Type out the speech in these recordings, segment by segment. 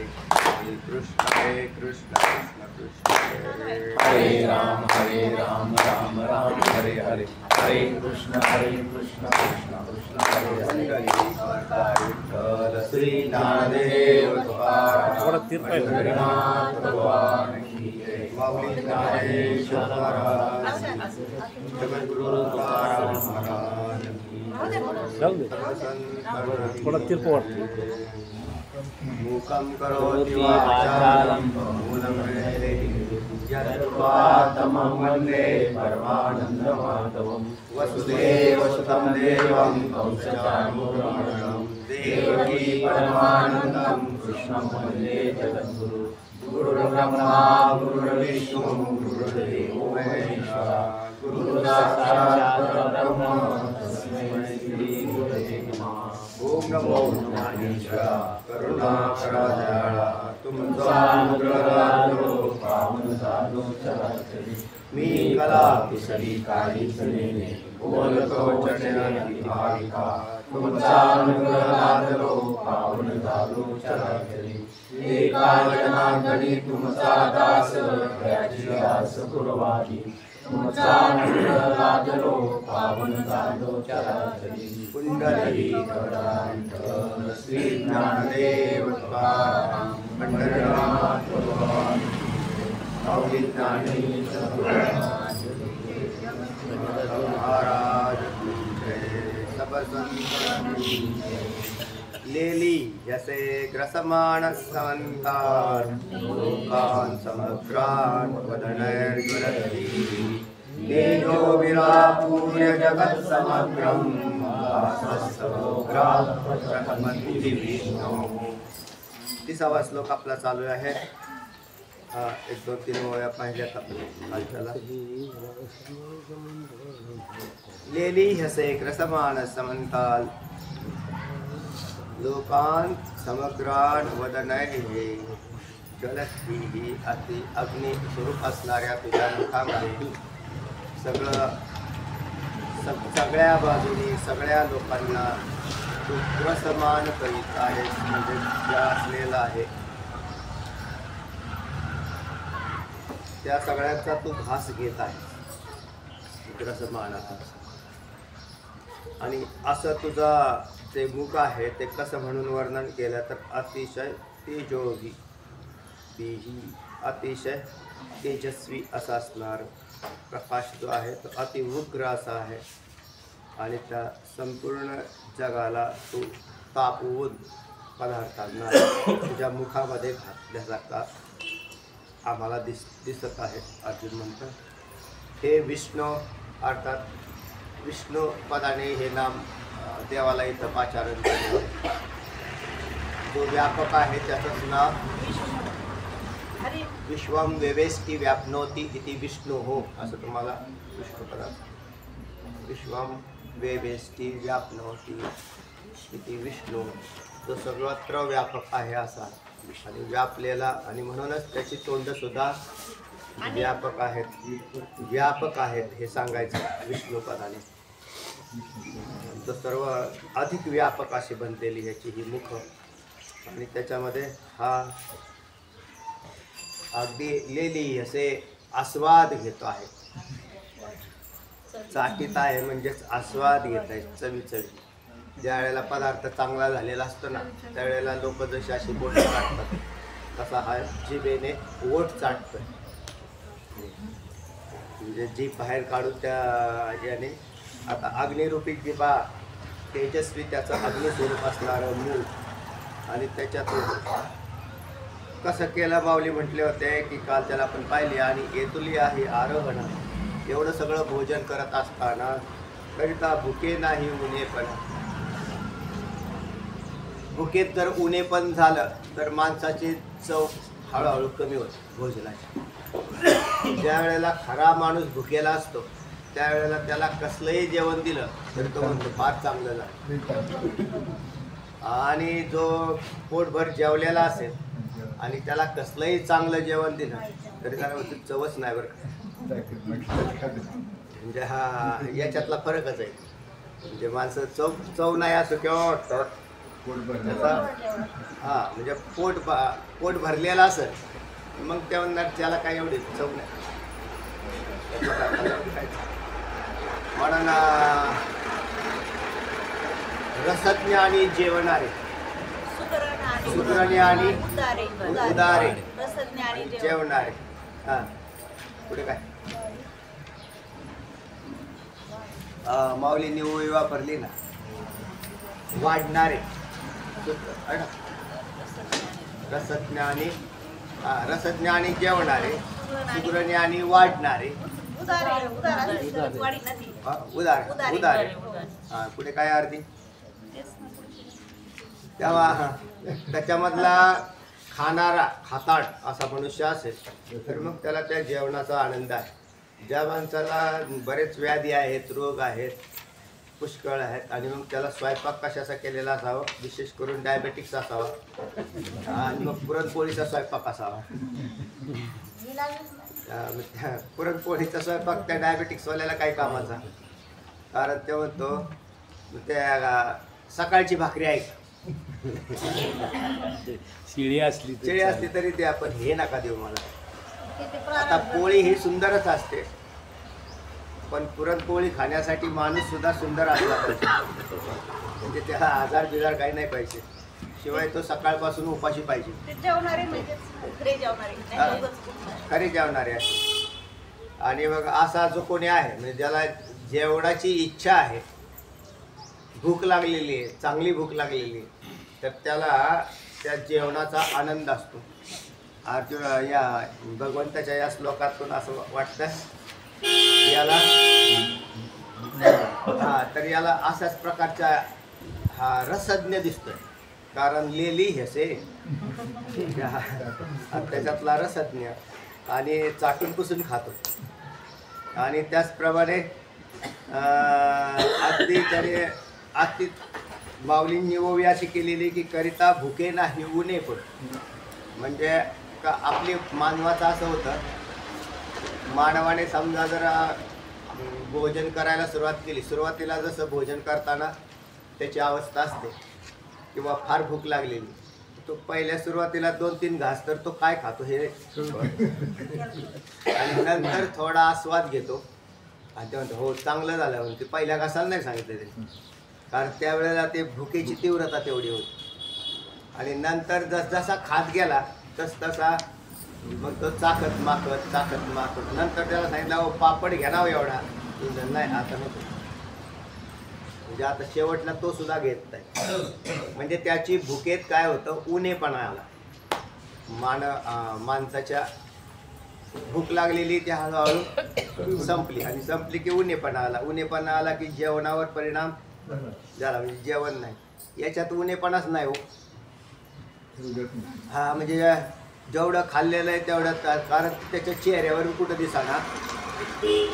हरे हरे कृष्ण कृष्ण कृष्ण हरे राम राम राम हरे हरे हरे कृष्ण कृष्ण कृष्ण हरे हरे विठ्ठल श्री ज्ञानदेव पंढरीनाथ भगवान की जय माऊली ज्ञानेश्वर महाराज जगद्गुरु तुकाराम महाराज मूकं करोति वाचालं मूलं यत्त्वात्मं वन्दे परमानन्दमाधवं वसुदेवसुतं देवं कंसचाणूरमर्दनं देवकी परमानन्दं कृष्णं वन्दे जगद्गुरुं गुरुर्ब्रह्मा गुरुर्विष्णु गुरुर्देवो महेश्वरः गुरुसाक्षात् परब्रह्म तस्मै श्री गुरवे नमः ओम नमो ज्ञानेश्वरा करुणाकरा दयाळा तुमचा अनुग्रह पावन साधू चराचरी मी कला किसरी काळीच नेने बोलतो चढण्याची भाविका तुमचा अनुग्रह लादलो पावन साधू चराचरी एका जनार्दनी तुमचा दास त्याची दास पुरवावी तुमचा अनुग्रह लादलो पावन साधू चराचरी कुंडली श्री ज्ञानदेव तुकाराम पंढरीनाथ भगवान माऊली ज्ञानेश्वर महाराज सब संत लेली जसे ग्रसमान समंतार लोकान समग्रान वदनैर्ज्वलति तेजो विरापूर्य जगत् समग्रम प्रथमन्ति विष्णु 30वा श्लोक आपला चालू आहे. 1 2 3 ओळ्या पाहिल्यात आपण खालच्याला. लेली हसे ग्रसमान समंताल लोकान समग्रान वदनैः ज्वलती अति अग्नि स्वरूप असणाऱ्या तुझ्या मुखामध्ये सगळ्या बाजूनी सगळ्या लोकांना तू ग्रसमान करीत आहेस, म्हणजे असलेला आहे त्या सगळ्यांचा तू घास घेत आहेस ग्रसमानाचा. आणि असं तुझा जे मुख आहे ते कसं म्हणून वर्णन केलं तर अतिशय तेजोगी अतिशय तेजस्वी असा असणार प्रकाश जो आहे तो अतिउग्र असा आहे. आणि त्या संपूर्ण जगाला तो तापवून पदार्थांना तुझ्या मुखामध्ये घातल्यासारखा आम्हाला दिसत आहे. अर्जुन म्हणतात हे विष्णू, अर्थात विष्णू पदाने हे नाम देवाला इथं पाचारण केले. जो व्यापक आहे त्याचंच नाव विश्वम वेवेष्टि व्याप्नोति इति विष्णु हो, असं तुम्हाला विष्णू पदार्थ विश्वम वेवेष्टि व्याप्नोति इति विष्णू, जो सर्वत्र व्यापक आहे असा आणि व्यापलेला, आणि म्हणूनच त्याची तोंडसुद्धा व्यापक आहेत हे सांगायचं विष्णू पदाने. तो सर्व अधिक व्यापक अशी बनलेली ह्याची ही मुख, आणि त्याच्यामध्ये हा अगदी लेली असे आस्वाद घेतो आहे, चाटीत आहे म्हणजेच आस्वाद घेत आहे, चवी. ज्या वेळेला पदार्थ चांगला झालेला असतो ना त्यावेळेला लोक जशी अशी बोट चाटतात तसा हा जिभेने ओठ चाटतोय, म्हणजे जीभ बाहेर काढून त्या याने. आता अग्निरूपी जिभा तेजस्वी त्याचं अग्निस्वरूप असणारं मूळ, आणि त्याच्यातून कसं केलं माऊली म्हटले होते की काल त्याला आपण पाहिली. आणि येतुली आहे आरोहण, एवढं सगळं भोजन करत असताना करिता भुके नाही उणे पण. भुकेत जर उणे पण झालं तर माणसाची चव हळूहळू कमी होते भोजनाची. ज्या वेळेला खरा माणूस भुकेला असतो त्यावेळेला त्याला कसलंही जेवण दिलं तर तो म्हणतो फार चांगलं झालं. आणि जो पोटभर जेवलेला असेल आणि त्याला कसलंही चांगलं जेवण दिलं तरी त्याला म्हणतो चवच नाही बरं. म्हणजे हा याच्यातला फरकच आहे. म्हणजे माणसं चव नाही असो किंवा पोट भरलं. त्याचा हा म्हणजे पोट भरलेला असेल मग त्या म्हणणार त्याला काय एवढी चव नाही. म्हणून रसज्ञ आणि जेवणारे सुग्रणी आणि उदारे आणि जेवणारे. हा पुढे काय माऊलींनी ओळी वापरली ना, वाढणारे रसज्ञ आणि जेवणारे, सुग्रणी आणि वाढणारे, उदारे. हा पुढे काय अर्धी तेव्हा त्याच्यामधला खाणारा खाताड असा मनुष्य असेल तर मग त्याला त्या जेवणाचा आनंद आहे. ज्या माणसाला बरेच व्याधी आहेत, रोग आहेत, पुष्कळ आहेत आणि मग त्याला स्वयंपाक कशाचा केलेला असावा, विशेष करून डायबेटिक्स असावा आणि मग पुरणपोळीचा स्वयंपाक असावा. पुरणपोळीचा स्वयंपाक त्या डायबेटिक्सवाल्याला काही कामाचा, कारण ते म्हणतो त्या सकाळची भाकरी आहे शिळी असली तरी ते आपण हे नका देऊ मला. आता पोळी ही सुंदरच असते पण पुरणपोळी खाण्यासाठी माणूस सुद्धा सुंदर असला पाहिजे, म्हणजे त्याला आजार बिजार काही नाही पाहिजे. शिवाय तो सकाळपासून उपाशी पाहिजे, खरे जेवणारे आहे. आणि मग असा जो कोणी आहे म्हणजे ज्याला जेवणाची इच्छा आहे, भूक लागलेली आहे, चांगली भूक लागलेली आहे, तर त्याला त्या जेवणाचा आनंद असतो. अर्जुन या भगवंताच्या या श्लोकातून असं वाटतं याला तर याला अशाच प्रकारचा हा रसज्ञ दिसतोय, कारण लेली हेसे त्याच्यातला रसज्ञ आणि चाटून पुसून खातो. आणि त्याचप्रमाणे अगदी माऊलींनी ओवी अशी केलेली की करिता भुके नाही उने पण, म्हणजे का आपली मानवाचं असं होतं, मानवाने समजा जर भोजन करायला सुरुवात केली, सुरुवातीला जसं भोजन करताना त्याची अवस्था असते किंवा फार भूक लागलेली, तो पहिल्या सुरुवातीला 2-3 घास तर तो काय खातो हे आणि नंतर थोडा आस्वाद घेतो आणि ते म्हणतो हो चांगलं झालं, म्हणजे पहिल्या घासाला नाही सांगितलं त्यांनी, कारण त्यावेळेला ते भुकेची तीव्रता तेवढी होती. आणि नंतर जसजसा खात गेला तसा मग तो चाकत माकत नंतर त्याला सांगितलं हो पापड घ्या ना एवढा, नाही आता नको, म्हणजे आता शेवटला तो सुद्धा घेत नाही. म्हणजे त्याची भुकेत काय होतं, उणेपणा आला. माणसाच्या भूक लागलेली ती हळूहळू संपली आणि संपली की उणेपणा आला की जेवणावर परिणाम झाला, म्हणजे जेवण नाही. याच्यात उणेपणाच नाही हो. हा म्हणजे जेवढं खाल्लेलं आहे तेवढं, कारण त्याच्या चेहऱ्यावर कुठं दिसाना.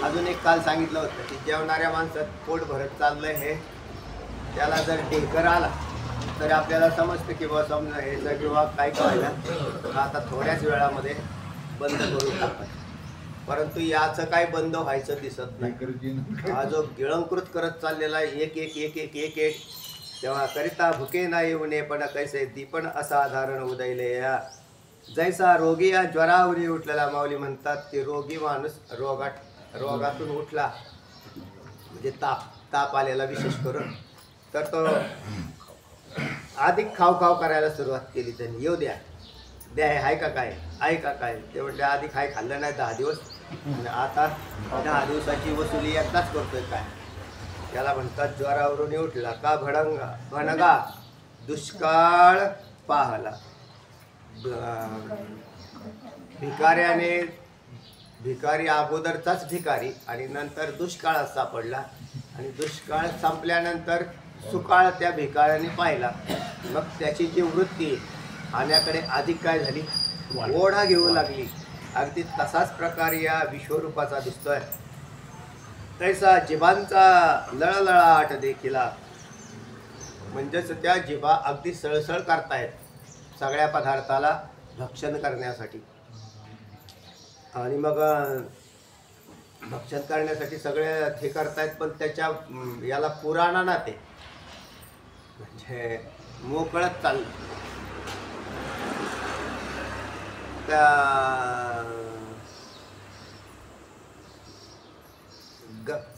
अजून एक काल सांगितलं होतं की जेवणाऱ्या माणसात पोट भरत चाललंय हे, त्याला जर ढेकर आला तर आपल्याला समजतं की बा समजा हे किंवा काय व्हायला आता थोड्याच वेळामध्ये बंद करून टाकतात, परंतु याचं काय बंद व्हायचं दिसत नाही. हा जो गिळंकृत करत चाललेला एक एक एक एक एक एक तेव्हा करिता भुके नाही उणे पण कैसे दीपण असाधारण उदयले या. जैसा रोगी या ज्वरावरी उठलेला, माऊली म्हणतात की रोगी माणूस रोगातून उठला म्हणजे ताप आलेला विशेष करून, तर तो अधिक खाव करायला सुरुवात केली त्यांनी. येऊ द्या आहे का काय ते म्हटले आधी काय खाल्लं नाही 10 दिवस, आता 10 दिवसाची वसुली एकदाच करतोय काय. त्याला म्हणतात ज्वरावरून उठला का भणगा दुष्काळ पाहला. भिकारी अगोदरचाच भिकारी आणि नंतर दुष्काळात सापडला आणि दुष्काळ संपल्यानंतर सुकाळ त्या भिकाऱ्याने पाहिला. मग त्याची जी वृत्ती खाण्याकडे अधिक काय झाली, ओढा घेऊ लागली. अगदी तसाच प्रकार या विश्वरूपाचा दिसतोय. तैसा जिभांचा लळलळाट देखीला, म्हणजेच त्या जिभा अगदी सळसळ करतायत सगळ्या पदार्थाला भक्षण करण्यासाठी. आणि मग भक्षण करण्यासाठी सगळे हे करतायत, पण त्याच्या याला पुराणा ना ते म्हणजे मोकळत चाललं. त्या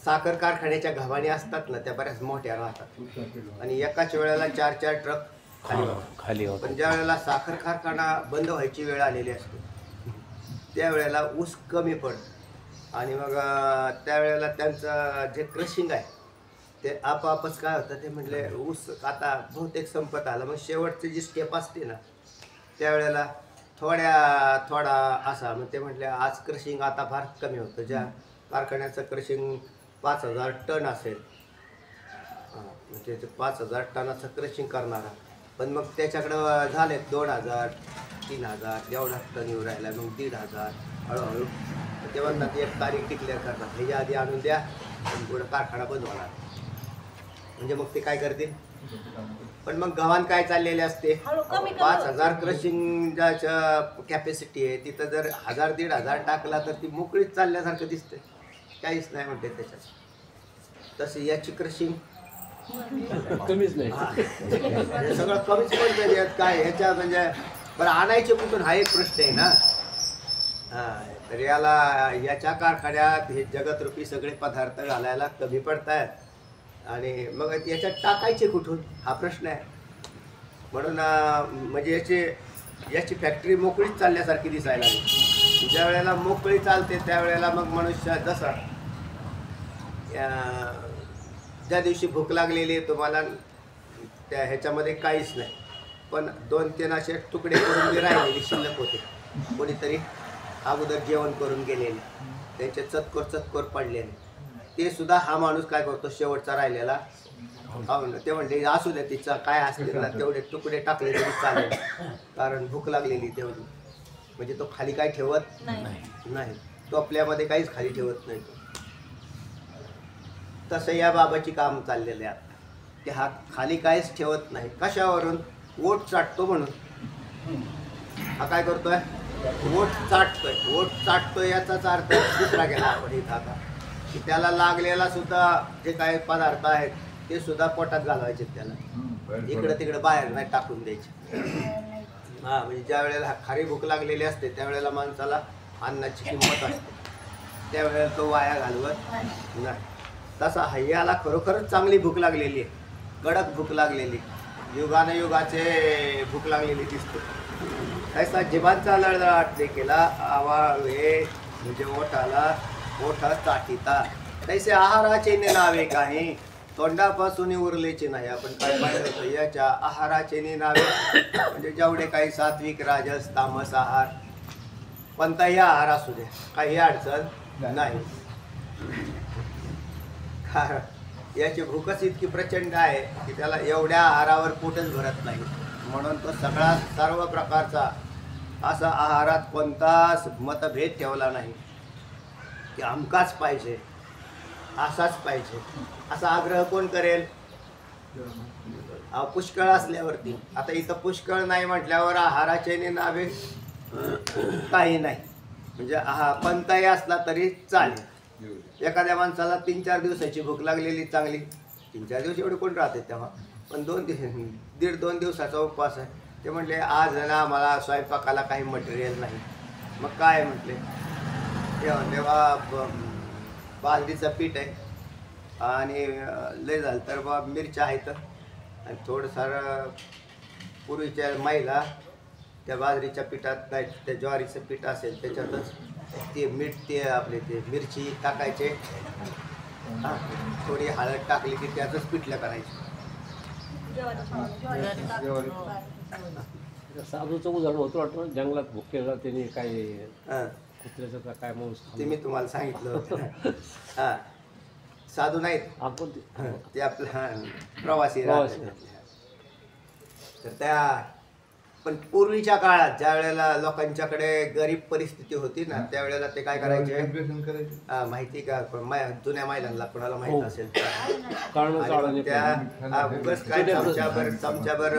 साखर कारखान्याच्या घावाणी असतात ना, त्या बऱ्याच मोठ्या राहतात आणि एकाच वेळेला 4-4 ट्रक खाली होतात. पण ज्या वेळेला साखर कारखाना बंद व्हायची वेळ आलेली असते त्यावेळेला ऊस कमी पडतं आणि मग त्यावेळेला त्यांचं जे क्रशिंग आहे ते आपापच काय होतं, ते म्हटले ऊस आता बहुतेक संपत आलं. मग शेवटची जी स्टेप असते ना त्यावेळेला थोडा असा मग ते म्हटले आज क्रशिंग आता फार कमी होतं. ज्या कारखान्याचं क्रशिंग 5000 टन असेल, म्हणजे 5000 टनाचं क्रशिंग करणारा, पण मग त्याच्याकडं झाले 2000-3000 एवढा टन येऊ राहिला, मग 1500 हळूहळू. ते म्हणतात एक तारीख डिक्लेअर करतात, ह्याच्या आधी आणून द्या पण पुढं कारखाना बंद होणार. म्हणजे मग ते काय करतील. पण मग गव्हाण काय चाललेले असते, 5000 क्रशिंग ज्याच्या कॅपॅसिटी आहे तिथं जर 1000-1500 टाकला तर ती मोकळीच चालल्यासारखं दिसते, काहीच नाही म्हणते त्याच्यात. तसे याची क्रशिंग कमीच नाही, सगळं कमीच पडतं यात काय ह्याच्या. म्हणजे बरं आणायचे कुठून हा एक प्रश्न आहे ना. तर याच्या कारखान्यात हे जगतरूपी सगळे पदार्थ घालायला कमी पडतायत आणि मग याच्यात टाकायचे कुठून हा प्रश्न आहे. म्हणून म्हणजे याची फॅक्टरी मोकळीच चालल्यासारखी दिसायला लागली. ज्या वेळेला मोकळी चालते त्यावेळेला मग मनुष्य जसा ज्या दिवशी भूक लागलेली आहे तुम्हाला त्या ह्याच्यामध्ये काहीच नाही, पण 2-3 असे तुकडे करून जे राहिलेले शिल्लक होते, कोणीतरी अगोदर जेवण करून गेलेले, त्यांचे चतकोर पडलेले, ते सुद्धा हा माणूस काय करतो शेवटचा राहिलेला खाऊन. ते म्हणले असू द्या तिचा काय असतील ना तेवढे तुकडे टाकले तरी चालेल, कारण भूक लागलेली तेवढी. म्हणजे तो खाली काय ठेवत नाही, तो आपल्यामध्ये काहीच खाली ठेवत नाही. तसं या बाबाची काम चाललेलं आहे आता, की हा खाली काहीच ठेवत नाही. कशावरून? वोट चाटतो म्हणून. हा काय करतोय? वोट चाटतोय. याचाच अर्थ दुसरा गेला आपण इथं आता, की त्याला लागलेला सुद्धा जे काही पदार्थ आहेत ते सुद्धा पोटात घालवायचे, त्याला इकडं तिकडं बाहेर नाही टाकून द्यायचे. म्हणजे ज्या वेळेला खारी भूक लागलेली असते त्यावेळेला माणसाला अन्नाची किंमत असते, त्यावेळेला तो वाया घालवत नाही. तसा हय्याला खरोखरच चांगली भूक लागलेली आहे, कडक भूक लागलेली, युगाचे भूक लागलेली दिसते. ऐसा जिभांचा लळलळाट देखील आवाळे म्हणजे ओठ चाटिता, तैसे आहाराचे नावे काही तोंडापासून उरलेचे नाही. आपण काय पाहिलं होतं याच्या आहाराचे नावे म्हणजे जेवढे काही सात्विक राजस तामस आहार, कोणताही आहार असू दे काही अडचण नाही. याची भूकच इतकी प्रचंड आहे की त्याला एवढ्या आहारावर पोटच भरत नाही. म्हणून तो सर्व प्रकारचा असा आहारात कोणताच मतभेद ठेवला नाही की अमकाच पाहिजे, असाच पाहिजे. असा आग्रह कोण करेल? पुष्कळ असल्यावरती. आता इथं पुष्कळ नाही म्हटल्यावर आहाराचे नावे काही नाही, म्हणजे कोणताही असला तरी चालेल. एखाद्या माणसाला 3-4 दिवसाची भूक लागलेली चांगली, 3-4 दिवस एवढे कोण राहते तेव्हा, पण 1.5-2 दिवसाचा उपवास आहे. ते म्हटले आज ना मला स्वयंपाकाला काही मटेरियल नाही. मग काय म्हटले, तेव्हा बाजरीचं पीठ आहे आणि लय झालं तर बा मिरच्या आहेत आणि थोडंसं पूर्वीच्या महिला त्या बाजरीच्या पिठात नाही त्या ज्वारीचं पीठ असेल त्याच्यातच ते मीठ ते आपले ते मिरची टाकायचे, थोडी हळद टाकली की त्याचंच पिठलं करायचं. साधूचं उदाहरण होतं वाटतं, जंगलात भुकेला त्याने काय कुत्र्याचं काय माणूस ते मी तुम्हाला सांगितलं होतं. साधू नाहीत आपण ते आपला प्रवासी तर त्या. पण पूर्वीच्या काळात ज्या वेळेला लोकांच्याकडे गरीब परिस्थिती होती ना त्यावेळेला ते काय करायचे माहिती का, जुन्या महिलांना कोणाला माहित असेल त्या उगाच काय चमच्याभर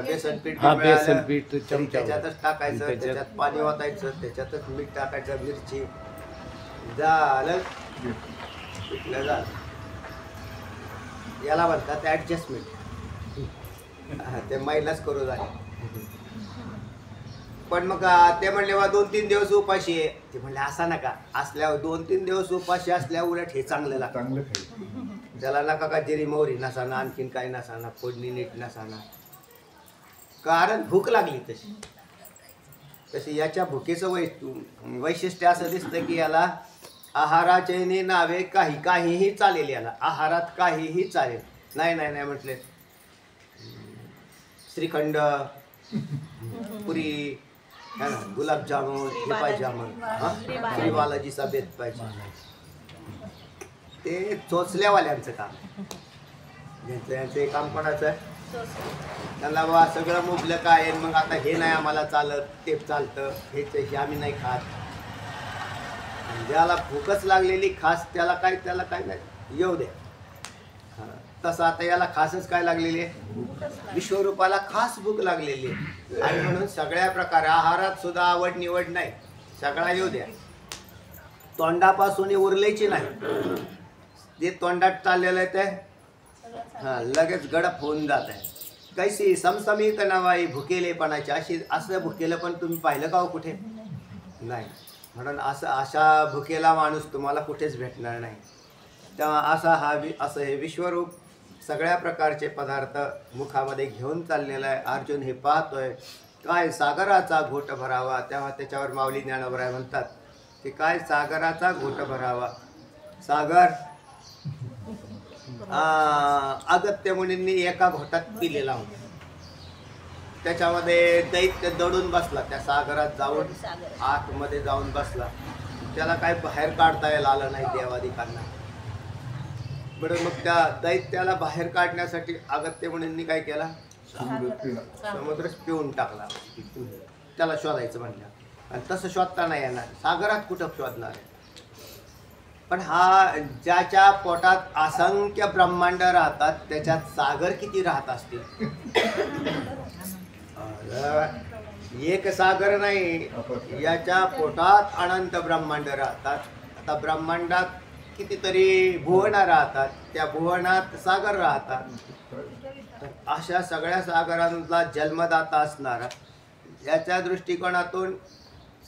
बेसन पीठ त्याच्यातच टाकायचं, त्याच्यात पाणी ओतायचं, त्याच्यातच मीठ टाकायचं, मिरची झालं पिठलं झालं. याला म्हणतात ऍडजस्टमेंट. ते महिलाच करू झाले. पण मग ते म्हणले बा 2-3 दिवस उपाशी आहे. ते म्हणले असा नका, असल्यावर 2-3 दिवस उपाशी असल्यावर उलट हे चांगलं लागतं. चांगलं खायचं. त्याला नका का जिरी मोहरी नसाना, आणखीन काही नसाना, फोडणी नीट नसाना, कारण भूक लागली तशी. तशी याच्या भुकेचं वैशिष्ट्य असं दिसतं की याला आहाराचे नावे काहीही चालेल. याला आहारात काहीही चालेल. नाही नाही नाही म्हटले श्रीखंड, पुरी, है ना, गुलाबजामुन, हे पाहिजे आम्हाला, श्री बालाजीचा बेत पाहिजे. ते चोचल्यावाल्यांचं काम. यांचं हे काम कोणाचं आहे? त्यांना बा सगळं मुबलक आहे. मग आता हे नाही आम्हाला चालत, ते चालतं, हे आम्ही नाही खात. ज्याला भूकच लागलेली खास त्याला काय नाही, येऊ द्या. तसं आता याला खासच काय लागलेली आहे? विश्वरूपाला खास भूक लागलेली आहे. आणि म्हणून सगळ्या प्रकारे आहारात सुद्धा आवड निवड नाही, सगळा येऊ द्या. तोंडापासून उरलेची नाही, जे तोंडात चाललेलं आहे ते लगेच गडप होऊन जात आहे. कैसी समसमीत नवाई भुकेलेपणाची. असं भुकेलं पण तुम्ही पाहिलं का हो कुठे? नाही. म्हणून अशा भुकेला माणूस तुम्हाला कुठेच भेटणार नाही. तेव्हा असं हे विश्वरूप सगळ्या प्रकारचे पदार्थ मुखामध्ये घेऊन चाललेला आहे. अर्जुन हे पाहतोय, काय सागराचा घोट भरावा. तेव्हा त्याच्यावर माऊली ज्ञानोबराय म्हणतात की काय सागराचा घोट भरावा. सागर अगत्य मुनींनी एका घोटात पिलेला होता. त्याच्यामध्ये दैत्य दडून बसला, त्या सागरात जाऊन आतमध्ये जाऊन बसला. त्याला काय बाहेर काढता यायला आलं नाही देवादिकांना. बरं, मग त्या दैत्याला बाहेर काढण्यासाठी अगत्य मुनींनी काय केला? समुद्रच पिऊन टाकला. त्याला शोधायचं म्हणलं, आणि तसं शोधता नाही येणार, सागरात कुठं शोधणार आहे? पण हा ज्याच्या पोटात असंख्य ब्रह्मांड राहतात त्याच्यात सागर किती राहत असतील? एक सागर नाही, याच्या पोटात अनंत ब्रह्मांड राहतात. आता ब्रह्मांडात कितीतरी भुवन राहतात, त्या भुवनात सागर राहतात. अशा सगळ्या सागरांचा जन्मदाता असणारा याच्या दृष्टिकोनातून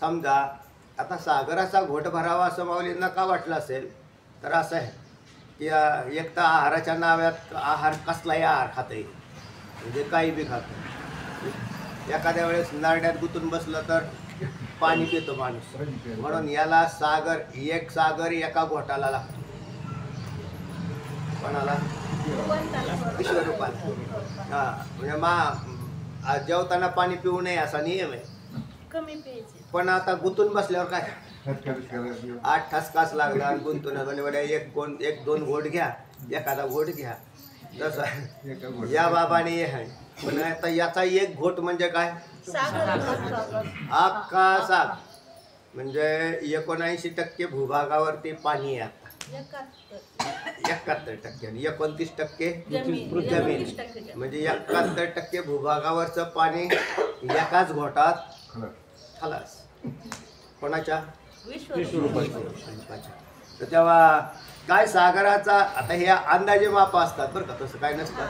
समजा आता सागराचा घोट भरावा असं माऊलींना का वाटलं असेल? तर असं आहे की एक तर आहाराच्या नावात आहार कसलाही आहार खाते, म्हणजे काही बी खातं. एखाद्या वेळेस नारड्यात गुंतून बसलं तर पाणी पितो माणूस. म्हणून याला एक सागर एका घोटाला लागतो. कोणाला? विश्वरूपाला. म्हणजे जेवताना पाणी पिऊ नये असा नियम आहे. पण आता गुंतून बसल्यावर काय 8 ठसकाच लागला आणि गुंतून एक दोन घोट घ्या, एखादा घोट घ्या. जसं या बाबाने आहे. पण आता याचा एक घोट म्हणजे काय? अख्खा साग. म्हणजे 79% भूभागावरती पाणी आहे. 71%, 29% जमीन. म्हणजे 71% भूभागावरचं पाणी एकाच घोटात खलास. कोणाच्या? विश्वरूपाच्या. तर तेव्हा काय सागराचा आता हे अंदाजे माप असतात बरं का, तसं काय नसतं.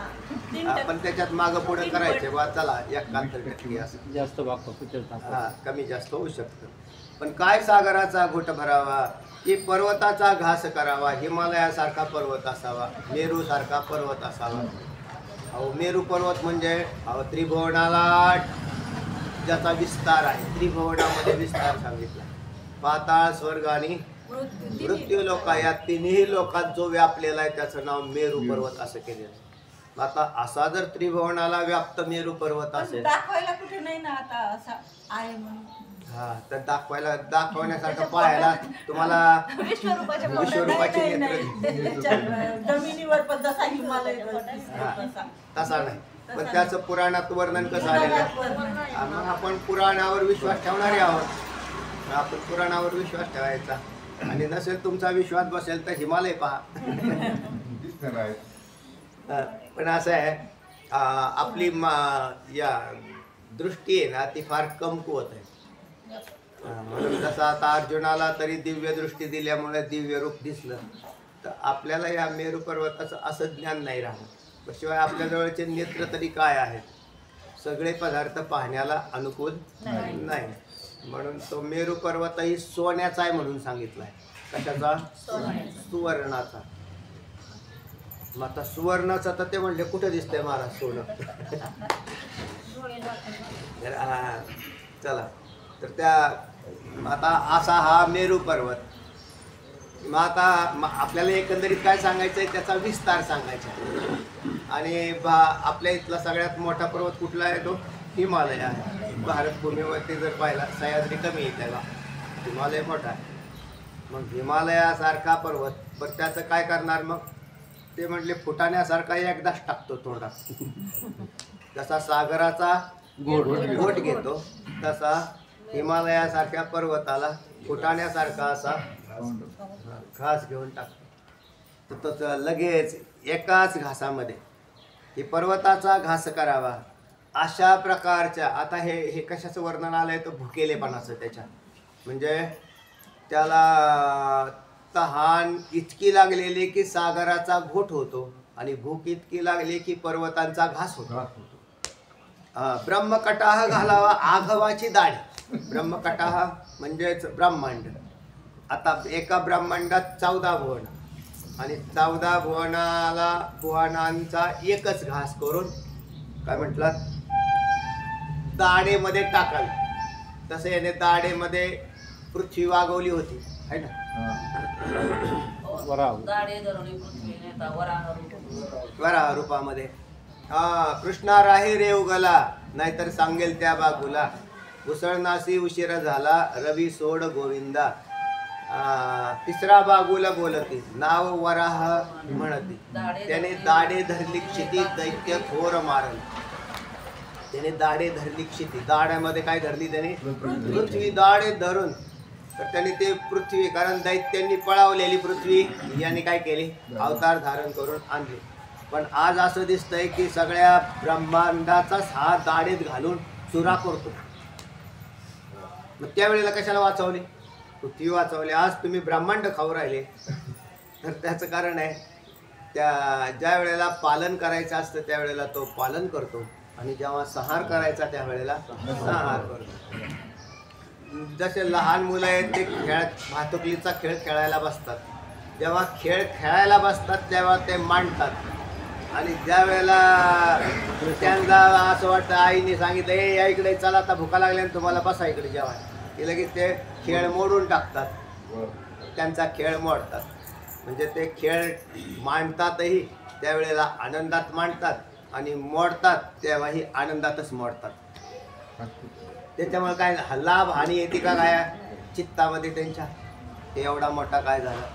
पण त्याच्यात मागं पुढे करायचे बा, चला 71% असं जास्त भाग कमी जास्त होऊ शकतं. पण काय सागराचा घोट भरावा की पर्वताचा घास करावा. हिमालयासारखा पर्वत असावा, मेरूसारखा पर्वत असावा. अहो मेरू पर्वत म्हणजे त्रिभुवनाला ज्याचा विस्तार आहे. त्रिभुवनामध्ये विस्तार सांगितला. पाताळ, स्वर्ग आणि मृत्यू लोक, या तिन्ही लोकात जो व्यापलेला आहे त्याचं नाव मेरू पर्वत असं केलेलं आहे. आता असा जर त्रिभुवनाला व्याप्त मेरू पर्वत असेल, दाखवायला कुठे नाही ना आता असा आहे म्हणून. हा, तर दाखवण्यासारखं पाहायला तुम्हाला विश्वरूपाची जमिनीवर पण जसा हिमालय तसा नाही. पण त्याचं पुराणात वर्णन कसं आलेलं आहे? आपण पुराणावर विश्वास ठेवणारे आहोत. आपण पुराणावर विश्वास ठेवायचा. आणि नसेल तुमचा विश्वास बसेल तर हिमालय पहा. पण असं आहे, आपली या दृष्टी आहे ना ती फार कमकुवत आहे. म्हणून जसं आता अर्जुनाला तरी दिव्य दृष्टी दिल्यामुळे दिव्य रूप दिसलं, तर आपल्याला या मेरू पर्वताचं असं ज्ञान नाही राहणार. शिवाय आपल्या जवळचे नेत्र तरी काय आहेत? सगळे पदार्थ पाहण्याला अनुकूल नाही. म्हणून तो मेरू पर्वतही सोन्याचा आहे म्हणून सांगितलाय. कशाचा? सुवर्णाचा. मग आता सुवर्णाचा तर ते म्हणले कुठं दिसतंय महाराज सोनं? चला तर त्या आता असा हा मेरू पर्वत. मग आता आपल्याला एकंदरीत काय सांगायचं आहे त्याचा विस्तार सांगायचा आहे. आणि आपल्या इथला सगळ्यात मोठा पर्वत कुठला आहे? तो हिमालय आहे. भारत भूमीवरती जर पाहिला सह्याद्री कमी आहे, त्याला हिमालय मोठा आहे. मग हिमालयासारखा पर्वत, पण त्याचं काय करणार? मग ते म्हटले फुटाण्यासारखा एकदाच टाकतो तोंडात. जसा सागराचा घोट घेतो तसा हिमालयासारख्या पर्वताला फुटाण्यासारखा असा घास घेऊन टाकतो. तर तो लगेच एकाच घासामध्ये ही पर्वताचा घास करावा अशा प्रकारच्या. आता हे कशाचं वर्णन आलंय? तर भुकेलेपणाचं. त्याच्या म्हणजे त्याला तहान इतकी लागलेली की सागराचा घोट होतो आणि भूक इतकी लागली की पर्वतांचा घास होतो. ब्रह्मकटाह घालावा आघवाची दाढी. ब्रह्मकटाह म्हणजेच ब्रह्मांड. आता एका ब्रह्मांडात 14 भुवन आणि 14 भुवनांचा एकच घास करून काय म्हटलं? दाढेमध्ये टाकाल. तसं याने दाढेमध्ये पृथ्वी वागवली होती है ना? वराह रूपामध्ये. कृष्णा राही रे उगला, नाहीतर सांगेल त्या बागुला. उसळनासी उशीर झाला, रवी सोड गोविंदा. तिसरा बागुला बोलती, नाव वराह म्हणती. त्याने दाढे धरली क्षिती, दैत्य थोर मारल. त्याने दाढे धरली क्षिती. दाढ्यामध्ये काय धरली त्याने? पृथ्वी. दाढे धरून तर त्याने ते पृथ्वी, कारण दैत्यांनी पळावलेली पृथ्वी याने काय केली? अवतार धारण करून आणली. पण आज असं दिसतंय की सगळ्या ब्रह्मांडाचाच हा दाढेत घालून चुरा करतो. मग त्यावेळेला कशाला वाचवली? पृथ्वी वाचवली. आज तुम्ही ब्रह्मांड खाऊ राहिले तर त्याचं कारण आहे ज्या वेळेला पालन करायचं असतं त्यावेळेला तो पालन करतो आणि जेव्हा संहार करायचा त्यावेळेला संहार करतो. जसे लहान मुलं आहेत ते भातुकलीचा खेळ खेळायला बसतात. जेव्हा खेळ खेळायला बसतात तेव्हा ते मांडतात आणि ज्या वेळेला त्यांना असं वाटतं आईने सांगितलं या इकडे चला आता भुका लागल्याने तुम्हाला बसा इकडे जेव्हा, की लगेच ते खेळ मोडून टाकतात. त्यांचा खेळ मोडतात. म्हणजे ते खेळ मांडतातही त्यावेळेला आनंदात मांडतात आणि मोडतात तेव्हाही आनंदातच मोडतात. त्याच्यामुळे काय लाभ हानी येते का काय चित्तामध्ये त्यांच्या? ते एवढा मोठा काय झाला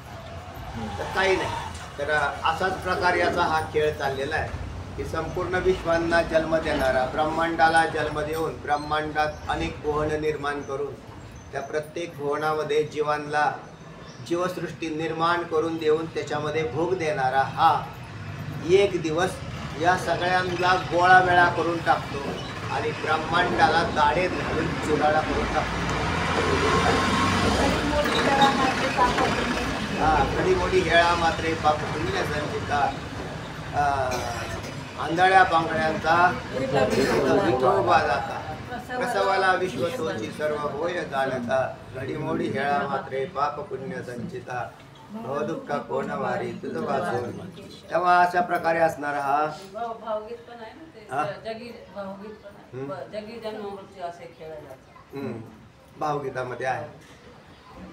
तर काही नाही. तर असाच प्रकार याचा हा खेळ चाललेला आहे की संपूर्ण विश्वांना जन्म देणारा, ब्रह्मांडाला जन्म देऊन ब्रह्मांडात अनेक भुवन निर्माण करून त्या प्रत्येक भुवनामध्ये जीवांना जीवसृष्टी निर्माण करून देऊन त्याच्यामध्ये भोग देणारा हा एक दिवस या सगळ्यांना गोळावेळा करून टाकतो आणि ब्रह्मांडाला दाढेत घालून चुराडा करून टाकतो. खडी मोडी हेळा मात्रे पाप पुण्य संचिता. आंधळ्या पांगळ्यांचा विठोबा जाता. कसवाला विश्वसोची सर्व होय जाणता. घडी मोडी हेळा मात्रे पाप पुण्य संचिता. दुःख कोण वारी तुझं वाचून. तेव्हा अशा प्रकारे असणार हा भावगीत पण आहे ना ते. जगी भावगीत पण आहे. जगी जन्म मृत्यू असे खेळले भावगीतामध्ये आहे.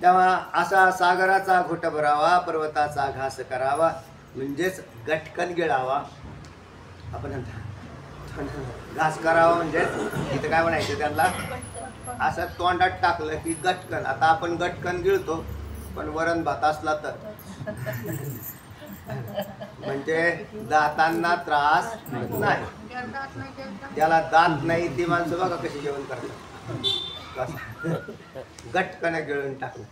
तेव्हा असा सागराचा घोट भरावा, पर्वताचा घास करावा, म्हणजेच गटकन गिळावा. आपण घास करावा म्हणजे इथं काय म्हणायचं त्यांना? असं तोंडात टाकलं की गटकन. आता आपण गटकन गिळतो पण वरण भात असला तर म्हणजे दातांना त्रास नाही. त्याला दात नाही ती माणसं बघा कशी जेवण करतात. गटकन गिळून टाकलं.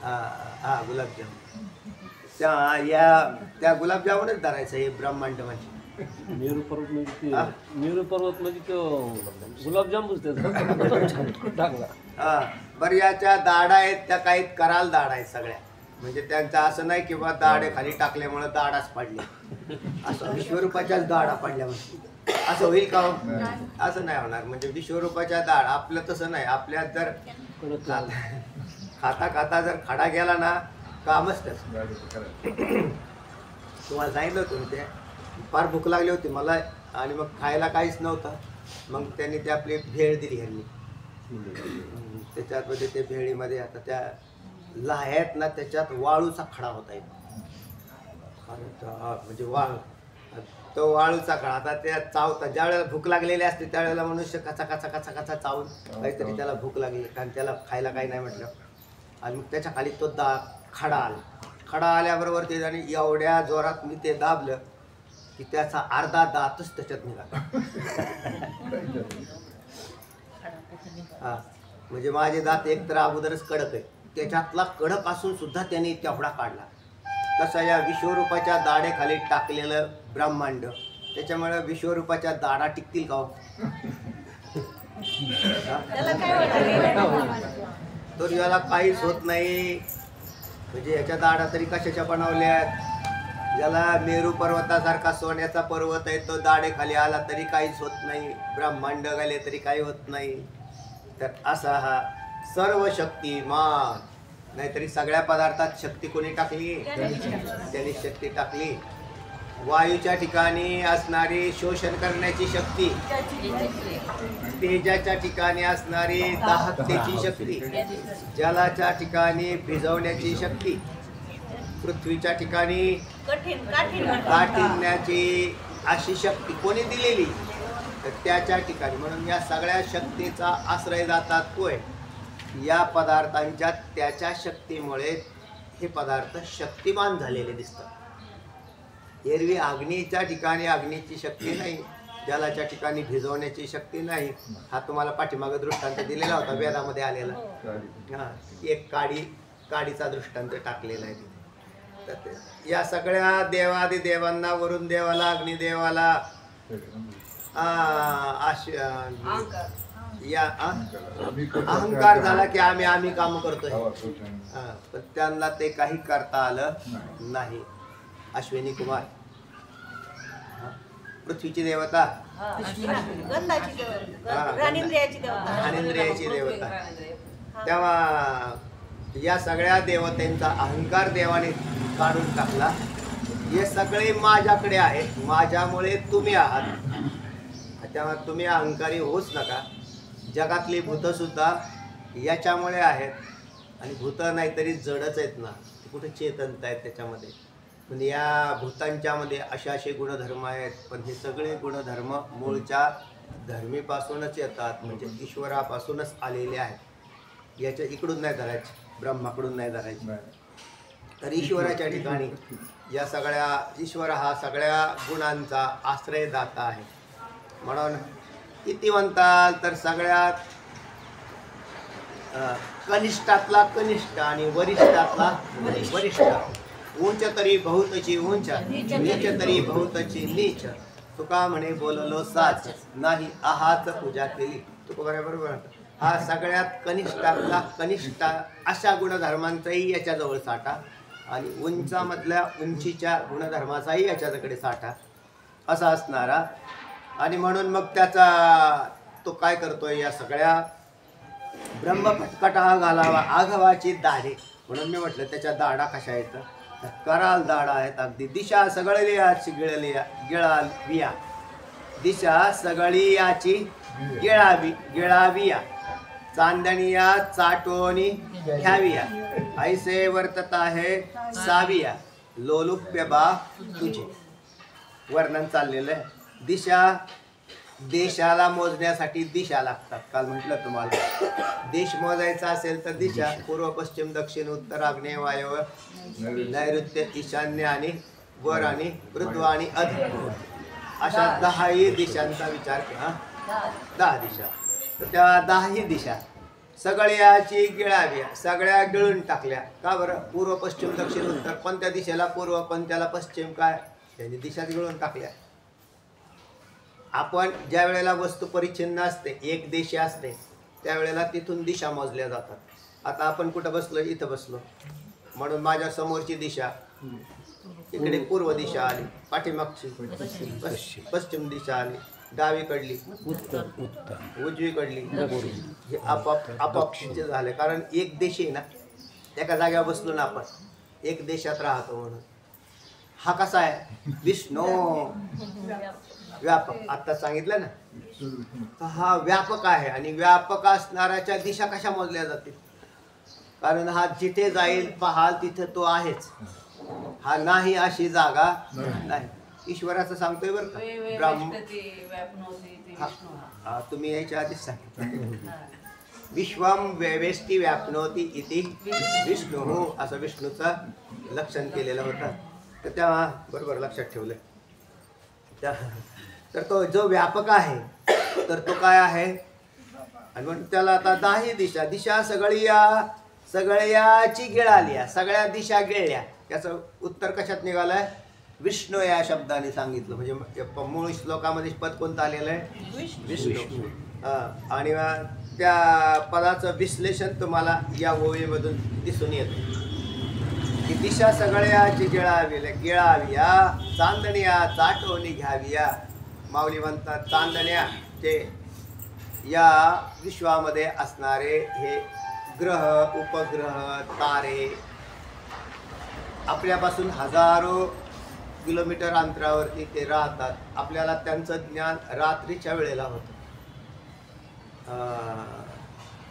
हा गुलाबजामुन. त्या गुलाबजामुनच धरायचं हे ब्रह्मांड म्हणजे. मेरू पर्वत म्हणजे तो गुलाबजाम टाकला. बरं याच्या दाढा आहेत त्या काही कराल दाढा आहेत सगळ्या. म्हणजे त्यांचं असं नाही की बा दाढे खाली टाकल्यामुळे दाढाच पडले, असं विश्वरूपाच्याच दाढा पडल्या म्हणजे असं होईल का हो? असं नाही होणार. म्हणजे विश्वरूपाच्या दाढ आपलं तसं नाही. आपल्यात जर खाता खाता जर खडा गेला ना कामच तसं. तुम्हाला सांगितलं होतं ते फार भूक लागली होती मला आणि मग खायला काहीच नव्हतं. मग त्यांनी ते आपली भेळ दिली ह्यांनी. त्याच्यात म्हणजे ते भेळीमध्ये आता त्या लाह्यात ना त्याच्यात वाळूचा खडा होता एक. म्हणजे तो वाळूचा खडा. आता त्या चावता ज्या वेळेला भूक लागलेली असते त्यावेळेला मनुष्य कचा कचा कचा कचा चावून काहीतरी त्याला भूक लागली कारण त्याला खायला काही नाही म्हटलं. आणि मग त्याच्या खाली तो खडा आला. खडा आल्याबरोबर ते आणि एवढ्या जोरात मी ते दाबलं की त्याचा अर्धा दातच त्याच्यात निघाला. हा म्हणजे माझे दात एक तर अगोदरच कडक आहे, त्याच्यातला कडक असून सुद्धा त्याने तेवढा काढला. तसं या विश्वरूपाच्या दाढेखाली टाकलेलं ब्रह्मांड, त्याच्यामुळे विश्वरूपाच्या दाढा टिकतील का हो? तर याला काहीच होत नाही. म्हणजे याच्या दाढा तरी कशाच्या बनवल्यात? ज्याला मेरू पर्वतासारखा सोन्याचा पर्वत आहे तो दाढेखाली आला तरी काहीच होत नाही, ब्रह्मांड गेले तरी काही होत नाही. तर असा हा सर्व शक्तिमान. नाहीतरी सगळ्या पदार्थात शक्ती कोणी टाकली? त्याने शक्ती टाकली. वायूच्या ठिकाणी असणारी शोषण करण्याची शक्ती, तेजाच्या ठिकाणी असणारी दाहकतेची शक्ती, जलाच्या ठिकाणी भिजवण्याची शक्ती, पृथ्वीच्या ठिकाणी काठिण्याची अशी शक्ती कोणी दिलेली? तर त्याच्या ठिकाणी. म्हणून या सगळ्या शक्तीचा आश्रय जातात होय या पदार्थांच्या. त्याच्या शक्तीमुळे हे पदार्थ शक्तिमान झालेले दिसतात. एरवी अग्नीच्या ठिकाणी अग्नीची शक्ती नाही, जलाच्या ठिकाणी भिजवण्याची शक्ती नाही. हा तुम्हाला पाठीमागे दृष्टांत दिलेला होता वेदामध्ये आलेला. हा एक काडीचा दृष्टांत टाकलेला आहे. तर या सगळ्या देवादिदेवांना, वरुण देवाला, अग्निदेवाला या अहंकार झाला की आम्ही काम करतोय. पण त्यांना ते काही करता आलं नाही. अश्विनी कुमार पृथ्वीची देवता, ज्ञानेंद्रियाची देवता. तेव्हा या सगळ्या देवतांचा अहंकार देवाने काढून टाकला. हे सगळे माझ्याकडे आहेत, माझ्यामुळे तुम्ही आहात. तेव्हा तुम्ही अहंकारी होऊच नका. जगातली भूतं सुद्धा याच्यामुळे आहेत. आणि भूतं नाहीतरी जडच आहेत ना, कुठे चेतनता आहेत त्याच्यामध्ये. पण या भूतांच्यामध्ये असे गुणधर्म आहेत. पण हे सगळे गुणधर्म मूळच्या धर्मीपासूनच येतात, म्हणजे ईश्वरापासूनच आलेले आहेत. याच्या इकडून नाही धरायचे, ब्रह्माकडून नाही धरायचे. तर ईश्वराच्या ठिकाणी या सगळ्या, ईश्वर हा सगळ्या गुणांचा आश्रयदाता आहे. म्हणून किती म्हणताल तर सगळ्यात कनिष्ठातला कनिष्ठ आणि वरिष्ठातला वरिष्ठ. उंच तरी बहुतची उंच, नीच तरी बहुतची नीच. तुका म्हणे बोललो साच, नाही आहात पूजा केली. तुका बरोबर. हा सगळ्यात कनिष्ठातला कनिष्ठ अशा गुणधर्मांचाही याच्याजवळ साठा आणि उंचामधल्या उंचीच्या गुणधर्माचाही याच्याकडे साठा असा असणारा. आणि म्हणून मग त्याचा तो काय करतोय, या सगळ्या ब्रह्मपटकटा घालावा आघवाची दाढे. म्हणून मी म्हटलं त्याच्या दाढा कशा आहेत, कराल दाढा आहेत अगदी. दिशा सगळी याची गिळाविया, दिशा सगळी याची गिळाविया, चांदणिया चाटोनी घ्याविया, ऐसे वर्तत आहे साविया, लोलुप्य बा तुझे. वर्णन चाललेलं आहे. दिशा, देशाला मोजण्यासाठी दिशा लागतात. काल म्हटलं तुम्हाला, देश मोजायचा असेल तर दिशा पूर्व पश्चिम दक्षिण उत्तर आग्नेय वायव्य नैऋत्य ईशान्य आणि वर आणि ऋतू आणि अध अशा 10ही दिशांचा विचार केला. 10 दिशा. तर त्या 10ही दिशा सगळ्याची गिळावी, सगळ्या गिळून टाकल्या. का बरं? पूर्व पश्चिम दक्षिण उत्तर. पण त्या दिशेला पूर्व, पण त्याला पश्चिम. काय त्यांनी दिशाच गिळून टाकल्या. आपण ज्या वेळेला वस्तू परिच्छिन्न असते, एक देशी असते, त्यावेळेला तिथून दिशा मोजल्या जातात. आता आपण कुठं बसलो? इथं बसलो. म्हणून माझ्या समोरची दिशा इकडे पूर्व दिशा आली, पाठीमागची पश्चिम दिशा आली, डावीकडली उजवीकडली, हे आपाप झाले. कारण एक देश आहे ना, एका जागेवर बसलो ना आपण, एक देशात राहतो म्हणून. हा कसा आहे? विष्णू व्यापक. आता सांगितलं ना, तर हा व्यापक आहे. आणि व्यापक असणाऱ्याच्या दिशा कशा मोजल्या जातील? कारण हा जिथे जाईल पाहाल तिथे तो आहेच. हा नाही अशी जागा नाही. ईश्वराचं सांगतोय बरं का, ब्राह्मण तुम्ही याच्या आधीच सांगितलं, विश्वम वेष्टी व्यापनोती इति विष्णू, असं विष्णूचं लक्षण केलेलं होतं. तर त्या बरोबर लक्षात ठेवलंय. तर तो जो व्यापक आहे तर तो काय आहे? आणि म्हणून त्याला आता 10 दिशा सगळ्याची गिळाली, सगळ्या दिशा गिळल्या. त्याचं उत्तर कशात निघालंय? विष्णू या शब्दाने सांगितलं. म्हणजे मूळ श्लोकामध्ये पद कोणतं आलेलं आहे? विष्णू. आणि त्या पदाचं विश्लेषण तुम्हाला या ओळीमधून दिसून येतं की दिशा सगळ्याची गिळाविया, चांदण्या चाटोनी घ्याविया. माऊली म्हणतात चांदण्या ते या विश्वामध्ये असणारे हे ग्रह, उपग्रह, तारे आपल्यापासून हजारो किलोमीटर अंतरावरती ते राहतात. आपल्याला त्यांचं ज्ञान रात्रीच्या वेळेला होतं.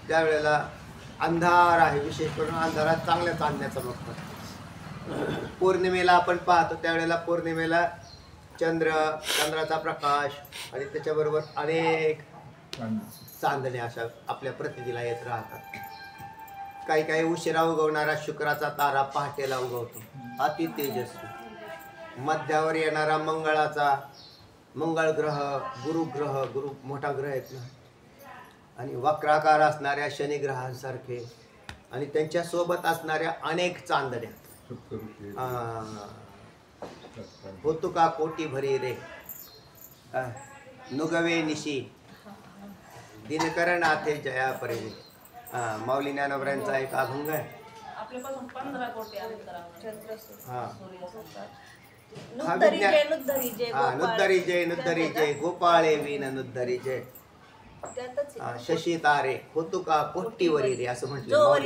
त्यावेळेला अंधार आहे, विशेष करून अंधारात चांगल्या चांदण्या चमकतात. पौर्णिमेला आपण पाहतो, त्यावेळेला पौर्णिमेला चंद्राचा प्रकाश आणि त्याच्याबरोबर अनेक चांदण्या अशा आपल्या प्रतिदिला येत राहतात. काही काही उशिरा उगवणारा शुक्राचा तारा पहाटेला उगवतो, अति तेजस्वी. मध्यावर येणारा मंगळ ग्रह, गुरु मोठा ग्रह आहेत ना, आणि वक्राकार असणाऱ्या शनिग्रहांसारखे, आणि त्यांच्या सोबत असणाऱ्या अनेक चांदण्या. होतो का कोटी भरी रे नुगवे निशी दिनकरण आथे जया परे. माऊली ज्ञानोबरांचा एक अभंग आहे. आपल्यापासून 15 कोटी अंतरावर नुद्धरी जय गोपाळे वीन नुद्धरी जय शशी तारे होतो का कोट्टीवरी रे, असं म्हटलं.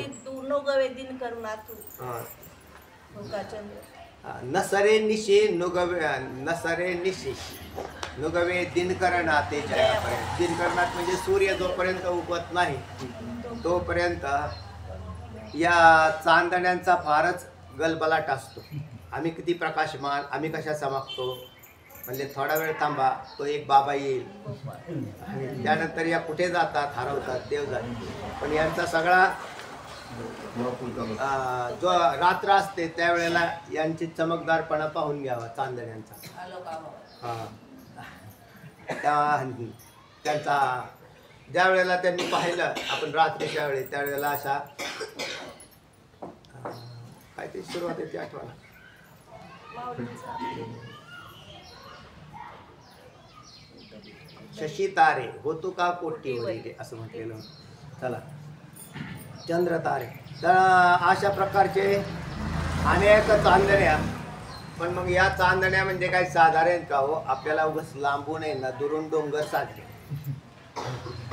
नसरे निशी नुगवे दिनकरणात जयापर्यंत. दिनकरणात म्हणजे सूर्य जोपर्यंत उगवत नाही तोपर्यंत या चांदण्यांचा फारच गलबलाट असतो. आम्ही किती प्रकाशमान, आम्ही कशा चमकतो. म्हणजे थोडा वेळ थांबा, तो एक बाबा येईल, त्यानंतर या कुठे जातात, हरवतात, देव जातात. पण यांचा सगळा जो रात्र असते त्यावेळेला यांची चमकदारपणा पाहून घ्यावा चांदण्यांचा. त्यांचा ज्या वेळेला त्यांनी पाहिलं आपण रात्रीच्या वेळी, त्यावेळेला अशा काय ते सुरुवातीची आठवण, शशी तारे होतो का कोट्टीवरी रे, असं म्हटलेलं. चला, चंद्र तारे. तर अशा प्रकारचे अनेक चांदण्या. पण मग या चांदण्या म्हणजे काय साधारण का हो? आपल्याला उगाच लांबून आहे ना, दुरून डोंगर साजरे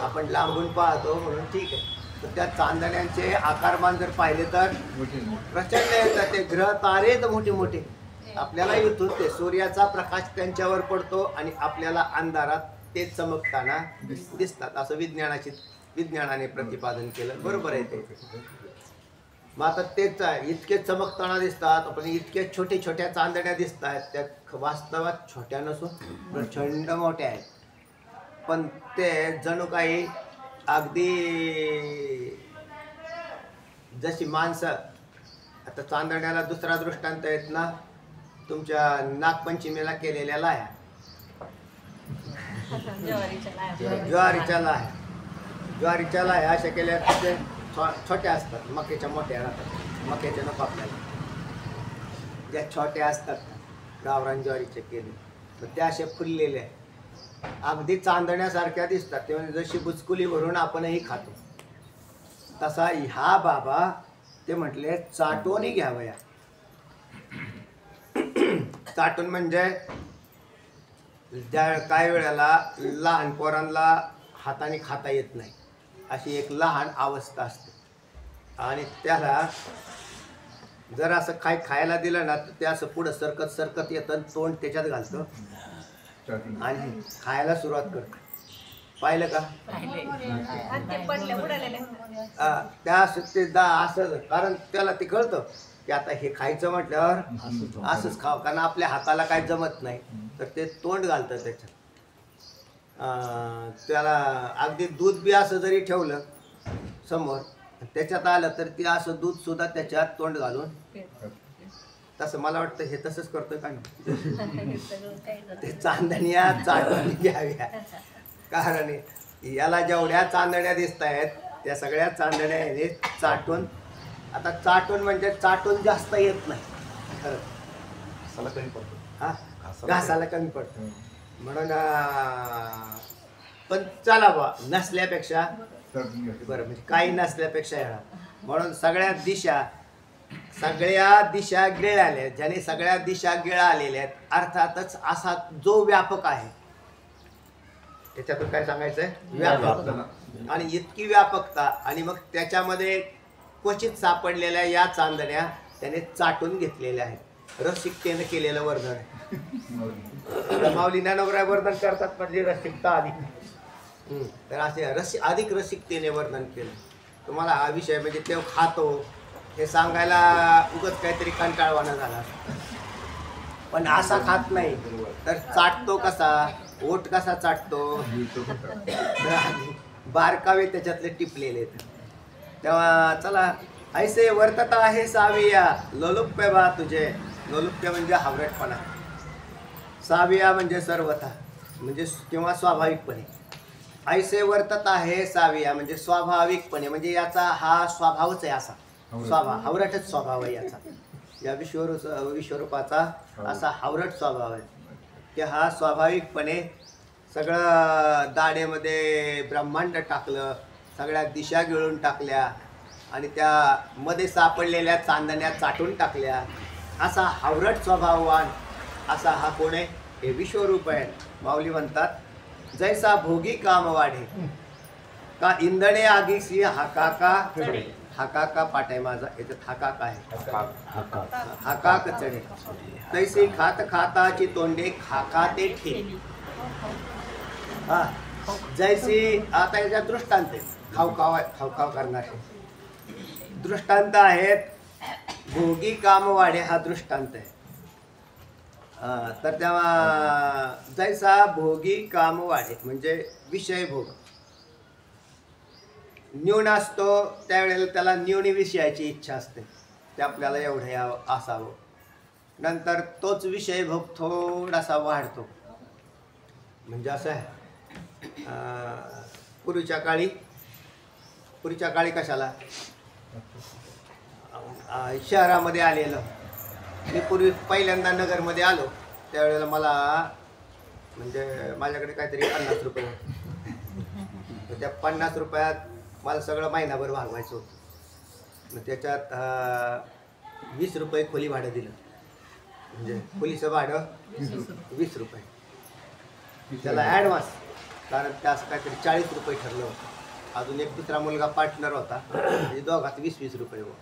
आपण लांबून पाहतो म्हणून ठीक आहे. तर त्या चांदण्यांचे आकारमान जर पाहिले तर प्रचंड येतात. ते ग्रह तारे तर मोठे मोठे आपल्याला इथून ते सूर्याचा प्रकाश त्यांच्यावर पडतो आणि आपल्याला अंधारात ते चमकताना दिसतात, असं विज्ञानाने प्रतिपादन केलं. बरोबर आहे ते. मग आता तेच आहे, इतके चमकताना दिसतात, पण इतके छोटे छोट्या चांदण्या दिसत आहेत, त्या वास्तवात छोट्या नसून प्रचंड मोठ्या आहेत. पण ते जणू काही अगदी जशी माणसं. आता चांदण्याला दुसरा दृष्टांत आहेत ना, तुमच्या नागपंचमीला केलेल्या लाह्या, ज्वारीच्या लाह्या अशा केल्या ते छोट्या असतात, मक्याच्या मोठ्या राहतात. मक्याच्या नको आपल्याला, ज्या छोट्या असतात गावरान ज्वारीच्या केले तर त्या अशा फुललेल्या अगदी चांदण्यासारख्या दिसतात. ते म्हणजे जशी बुचकुली भरून आपणही खातो तसा हा बाबा ते म्हटले चाटूनही घ्यावया. चाटून म्हणजे ज्या काही वेळेला लहान पोरांना हाताने खाता येत नाही अशी एक लहान अवस्था असते आणि त्याला जर असं खायला दिलं ना तर ते असं पुढं सरकत सरकत येतं आणि तोंड त्याच्यात घालतं आणि खायला सुरुवात करतं. पाहिलं का? त्या असं कारण त्याला ते कळतं की आता हे खायचं म्हटल्यावर असंच खावं, कारण आपल्या हाताला काय जमत नाही तर ते तोंड घालतं त्याच्यात. त्याला अगदी दूध बी असं जरी ठेवलं समोर त्याच्यात आलं तर ते असं दूध सुद्धा त्याच्यात तोंड घालून तसं मला वाटतं हे तसंच करतोय का नाही. ते चांदण्या चाटून घ्याव्या, कारण याला जेवढ्या चांदण्या दिसत आहेत त्या सगळ्या चांदण्या याने चाटून. आता चाटून म्हणजे चाटून जास्त येत नाही खरं, हा घासाला कमी पडतं म्हणून. पण चला बा नसल्यापेक्षा बरं, म्हणजे काही नसल्यापेक्षा येणार म्हणून सगळ्या दिशा गिळाल्या. ज्याने सगळ्या दिशा गिळालेल्या आहेत अर्थातच असा जो व्यापक आहे त्याच्यातून काय सांगायचंय व्यापक. आणि इतकी व्यापकता आणि मग त्याच्यामध्ये क्वचित सापडलेल्या या चांदण्या त्याने चाटून घेतलेल्या आहेत. रसिकतेने केलेलं वर्णन आहे. माऊली ज्ञानोबराय वर्णन करतात म्हणजे रसिकता अधिक. तर असे अधिक रसिकतेने वर्णन केलं. तुम्हाला हा विषय म्हणजे ते खातो हे सांगायला उगाच काहीतरी कंटाळवाणा झाला, पण असा खात नाही तर चाटतो कसा, ओठ कसा चाटतो, बारकावे त्याच्यातले टिपलेले. तेव्हा चला ऐसे वर्तता आहे साविया लोलुप्य बा तुझे. लोलुप्य म्हणजे हावरटपणा, साविया म्हणजे सर्वथा म्हणजे किंवा स्वाभाविकपणे. ऐसे वर्तता आहे साविया म्हणजे स्वाभाविकपणे, म्हणजे याचा हा स्वभावच आहे. असा स्वभाव हावरटच स्वभाव आहे याचा. या विश्वरूपाचा असा हावरट स्वभाव आहे की हा स्वाभाविकपणे सगळं दाढेमध्ये ब्रह्मांड टाकलं, सगळ्या दिशा गिळून टाकल्या आणि त्यामध्ये सापडलेल्या चांदण्या चाटून टाकल्या. असा हावरट स्वभाववान असा हा कोण आहे? हे विश्वरूप आहे. माऊली म्हणतात जैसा भोगी काम वाढे का इंधने आगीसी हाकाका. हाकाका पाठ आहे माझा, याच्यात हाकाका आहे. हाकाक चढे तैसी खात खाताची तोंडे खाकाते ठेली. हा जैसी आता याच्यात दृष्टांत आहे. खावखाव करणारे दृष्टांत आहेत. भोगी काम वाढे हा दृष्टांत आहे. तर तेव्हा जैसा भोगी काम वाढे म्हणजे विषय भोग न्यून असतो त्यावेळेला त्याला न्यूनी विषयाची इच्छा असते, ते आपल्याला एवढं असावं. नंतर तोच विषय भोग थोडासा वाढतो. म्हणजे असं आहे पूर्वीच्या काळी कशाला शहरामध्ये आलेलं. मी पूर्वी पहिल्यांदा नगरमध्ये आलो त्यावेळेला मला म्हणजे माझ्याकडे काहीतरी 50 रुपये होते. त्या 50 रुपयात मला सगळं महिनाभर भागवायचं होतं. मग त्याच्यात 20 रुपये खोली भाडं दिलं, म्हणजे खोलीचं भाडं 20 रुपये. त्याला ॲडव्हान्स, कारण त्यास काहीतरी 40 रुपये ठरलं होतं. अजून एक दुसरा मुलगा पार्टनर होता, म्हणजे दोघात 20-20 रुपये हो.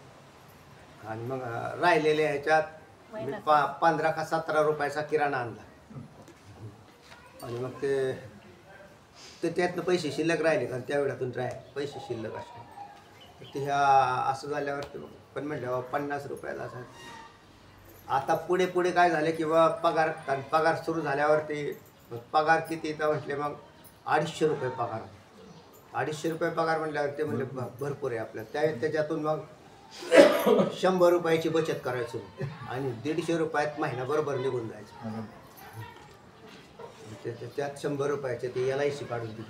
आणि मग राहिलेल्या ह्याच्यात मी 15 का 17 रुपयाचा किराणा आणला. आणि मग ते त्यातनं पैसे शिल्लक राहिले, कारण त्या वेळातून पैसे शिल्लक असले. ते ह्या असं झाल्यावर पण म्हटलं 50 रुपयाला असं. आता पुढे काय झाले किंवा पगार सुरू झाल्यावरती पगार किती तर म्हटले मग 250 रुपये पगार. 250 रुपये पगार म्हटल्यावर ते म्हणले भरपूर आहे आपल्याला. त्याच्यातून मग 100 रुपयाची बचत करायची आणि 150 रुपयात महिना बरोबर निघून जायचं. त्यात 100 रुपयाचे ते LIC काढून दिली.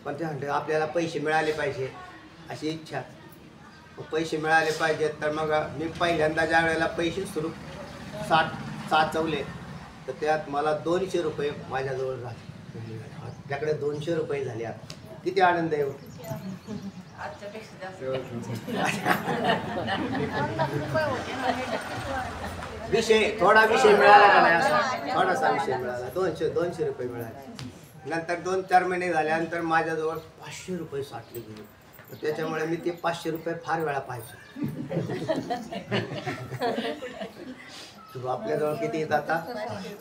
पण ते म्हणते आपल्याला पैसे मिळाले पाहिजे अशी इच्छा. पैसे मिळाले पाहिजेत तर मग मी पहिल्यांदा ज्या वेळेला पैसे सुरू साचवले तर त्यात मला 200 रुपये माझ्याजवळ झाले. त्याकडे 200 रुपये झाले. आता किती आनंद आहे. पाचच्यापेक्षा जास्त विषय थोडा विषय मिळाला का नाही, असा थोडासा विषय मिळाला, 200 रुपये मिळाले. नंतर 2-4 महिने झाल्यानंतर माझ्याजवळ 500 रुपये साठले गेले. त्याच्यामुळे मी ते 500 रुपये फार वेळा पाहायचो. आपल्याजवळ किती येत आता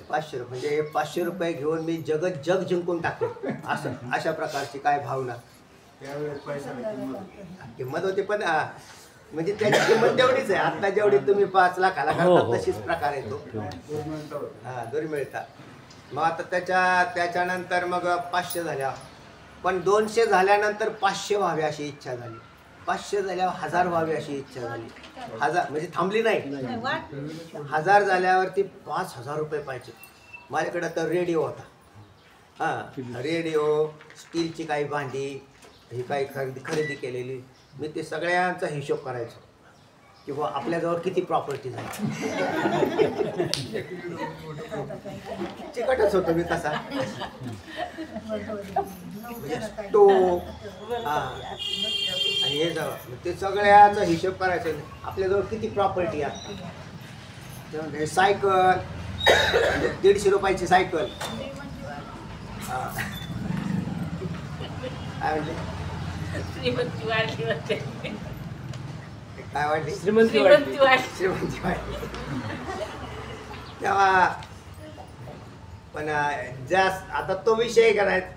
500 रुपये, म्हणजे हे 500 रुपये घेऊन मी जग जिंकून टाकतो, असं अशा प्रकारची काय भावना. किंमत होती, पण म्हणजे त्याची किंमत तेवढीच आहे. आता जेवढी तुम्ही 5 लाखाला करता तशीच प्रकार येतो. हा, दुर्मिळता. मग आता त्याच्यानंतर मग 500 झाल्या, पण 200 झाल्यानंतर 500 व्हावे अशी इच्छा झाली. 500 झाल्यावर 1000 व्हावे अशी इच्छा झाली. 1000 म्हणजे थांबली नाही. 1000 झाल्यावरती 5000 रुपये पाहिजे. माझ्याकडे तर रेडिओ होता. हां, रेडिओ, स्टीलची काही भांडी, ही काही खरेदी केलेली. मी ते सगळ्यांचा हिशोब करायचो की बुवा आपल्याजवळ किती प्रॉपर्टी झाली. चिकटच होतो मी तसा. तो आणि हे जावं ते सगळ्याचा हिशोब करायचा. आपल्याजवळ किती प्रॉपर्टी आहे. सायकल, 150 रुपयाची सायकल. काय म्हणजे काय वाटली? श्रीमंती वाटली. श्रीमंती वाटली तेव्हा. पण जास्त आता तो विषय करायचा,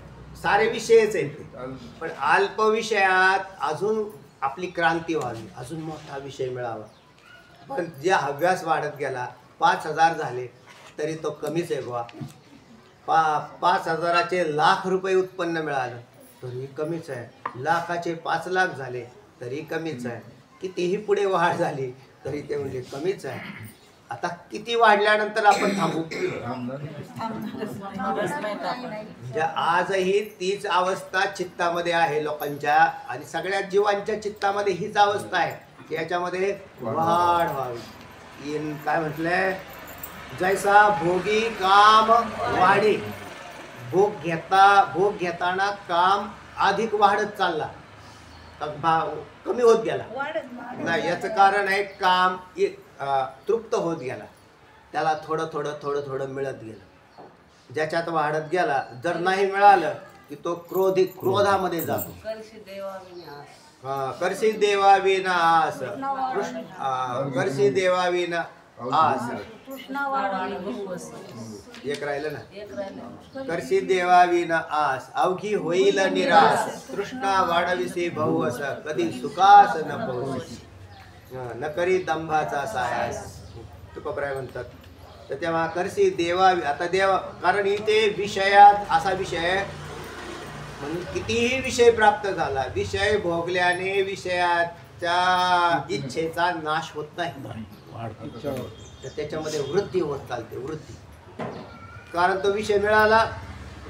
सारे विषयच आहेत, पण अल्प विषयात अजून आपली क्रांती व्हावी, अजून मोठा विषय मिळावा. पण जे हव्यास वाढत गेला, 5000 झाले तरी तो कमीच आहे बुवा. 5000चे लाख रुपये उत्पन्न मिळालं तरी कमीच आहे. लाखाचे 5 लाख झाले तरी कमीच आहे. कितीही पुढे वाढ झाली तरी ते म्हणजे कमीच आहे. आता किती वाढल्यानंतर आपण थांबू? म्हणजे आजही तीच अवस्था चित्तामध्ये आहे लोकांच्या, आणि सगळ्या जीवांच्या चित्तामध्ये हीच अवस्था आहे की याच्यामध्ये वाढ व्हावी. काय म्हटलंय? जैसा भोगी काम वाढे. भोग घेताना काम अधिक वाढत चालला, कमी होत गेला नाही. याचं कारण आहे काम तृप्त होत गेला, त्याला थोडं थोडं मिळत गेलं. ज्याच्यात वाढत गेला, जर नाही मिळालं की तो क्रोधामध्ये जातो. करशी देवा विना आस, करशी देवा विना आस. एक राहिलं ना. करशी देवा विना आस, अवघी होईल निरास. तृष्णा वाढविसे बहुवस, कधी सुखास न पोहोच. न करी दंभाचा सायास, तुकोबराय म्हणतात. तर तेव्हा करशी देवा. आता देवा, कारण इथे विषयात असा विषय, म्हणून कितीही विषय प्राप्त झाला, विषय भोगल्याने विषयाच्या इच्छेचा नाश होत नाही, तर त्याच्यामध्ये वृद्धी होत चालते. वृद्धी, कारण तो विषय मिळाला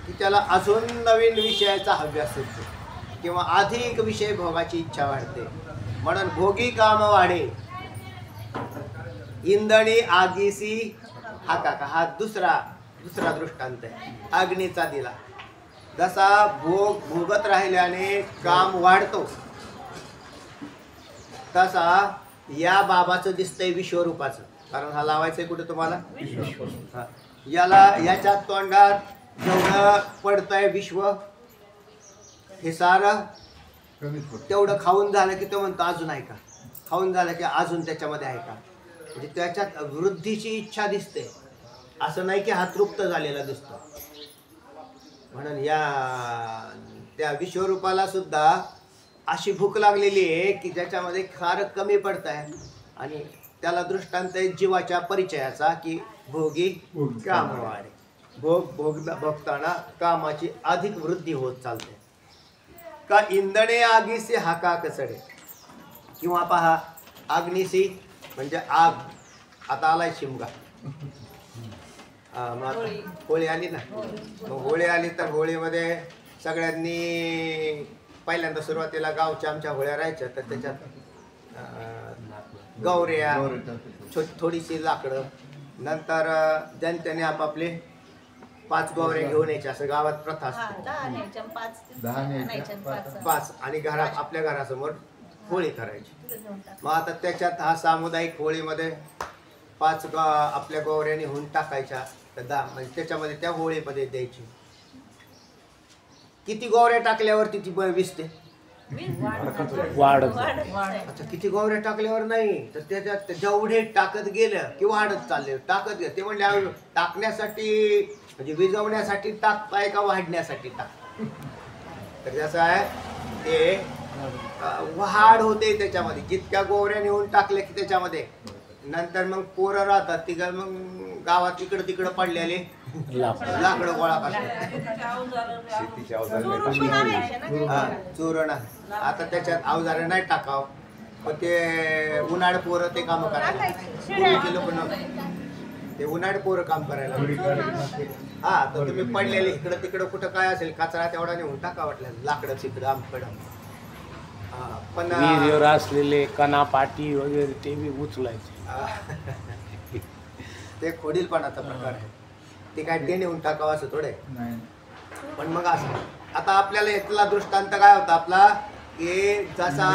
की त्याला अजून नवीन विषयाचा हव्यास होतो किंवा अधिक विषय भोगाची इच्छा वाढते. म्हणून भोगी काम वाढे, इंधनी आगीसी हाकाका. हा दुसरा दृष्टांत आहे. अग्नीचा दिला. जसा भोगत राहिल्याने काम वाढतो, तसा या बाबाचं दिसतंय विश्वरूपाचं. कारण हा लावायचंय कुठे तुम्हाला? याच्या तोंडात जेवढं पडतंय विश्व, हे सारं तेवढं खाऊन झालं की तो म्हणतो अजून आहे का, खाऊन झालं की अजून त्याच्यामध्ये आहे का. म्हणजे त्याच्यात वृद्धीची इच्छा दिसते, असं नाही की हा तृप्त झालेला दिसतो. म्हणून त्या विश्वरूपाला सुद्धा अशी भूक लागलेली आहे की ज्याच्यामध्ये खार कमी पडत आहे. आणि त्याला दृष्टांत आहे जीवाच्या परिचयाचा की भोगी काम वाढे. भोगताना कामाची अधिक वृद्धी होत चालते. का इंधने आगीसी हाका कसडे, किंवा पहा अग्निसी म्हणजे आग. आता आलाय शिमगा. मग होळी आली ना. मग होळी आली तर होळीमध्ये सगळ्यांनी पहिल्यांदा सुरुवातीला गावच्या आमच्या होळ्या राहायच्या, तर त्याच्यात गौऱ्या, थोडीशी लाकडं, नंतर ज्याने आपापले 5 गोवऱ्या घेऊन यायच्या असं गावात प्रथा हा, असते. 10 न्यायच्या, 5 10 न्यायच्या, आणायच्या, 5 5 आणि घरात आपल्या घरासमोर होळी करायची. तिथं नेऊन टाक. मग आता त्याच्यात हा सामुदायिक होळीमध्ये 5 आपल्या गोवऱ्याने होऊन टाकायच्या, तर 10 म्हणजे त्याच्यामध्ये त्या होळीमध्ये द्यायची. किती गोवऱ्या टाकल्यावर तिची विसते? वाढत अच्छा, किती गोवऱ्या टाकल्यावर नाही तर त्याच्यात जेवढे टाकत गेलं की वाढत चालले, टाकत गेलं. ते म्हणले टाकण्यासाठी म्हणजे विजवण्यासाठी टाकताय का वाढण्यासाठी टाक? तर जसं आहे ते वाढ होते त्याच्यामध्ये. जितक्या गोवऱ्या नेऊन टाकल्या की त्याच्यामध्ये नंतर मग पोरं राहतात ती मग गावात इकडं तिकडं पडलेले लाकडं गोळा करतात. शेतीचे अवजार चोरून भेटतात. पण आणायचे ना. हा, चोरण आता त्याच्यात अवजारे नाही टाकाव, पण ते उन्हाळ पोरं ते काम करायला. पूर्वीचे लोक नव्हते, ते उन्हाळ पोरं काम करायला. हा, तर तुम्ही पडलेले इकडं तिकडं कुठं काय असेल कचरा तेवढा नेऊन टाका वाटलं, लाकडं तिकडं आमकडं. हा, पण विहिरीवर असलेले कणा पाटी वगैरे ते बी उचलायचे. ते खोडीलपणाचा प्रकार आहे. ते काय ते नेऊन टाकावं असं थोडे. नाही. पण मग असं आता आपल्याला इथला दृष्टांत काय होता आपला, की जसा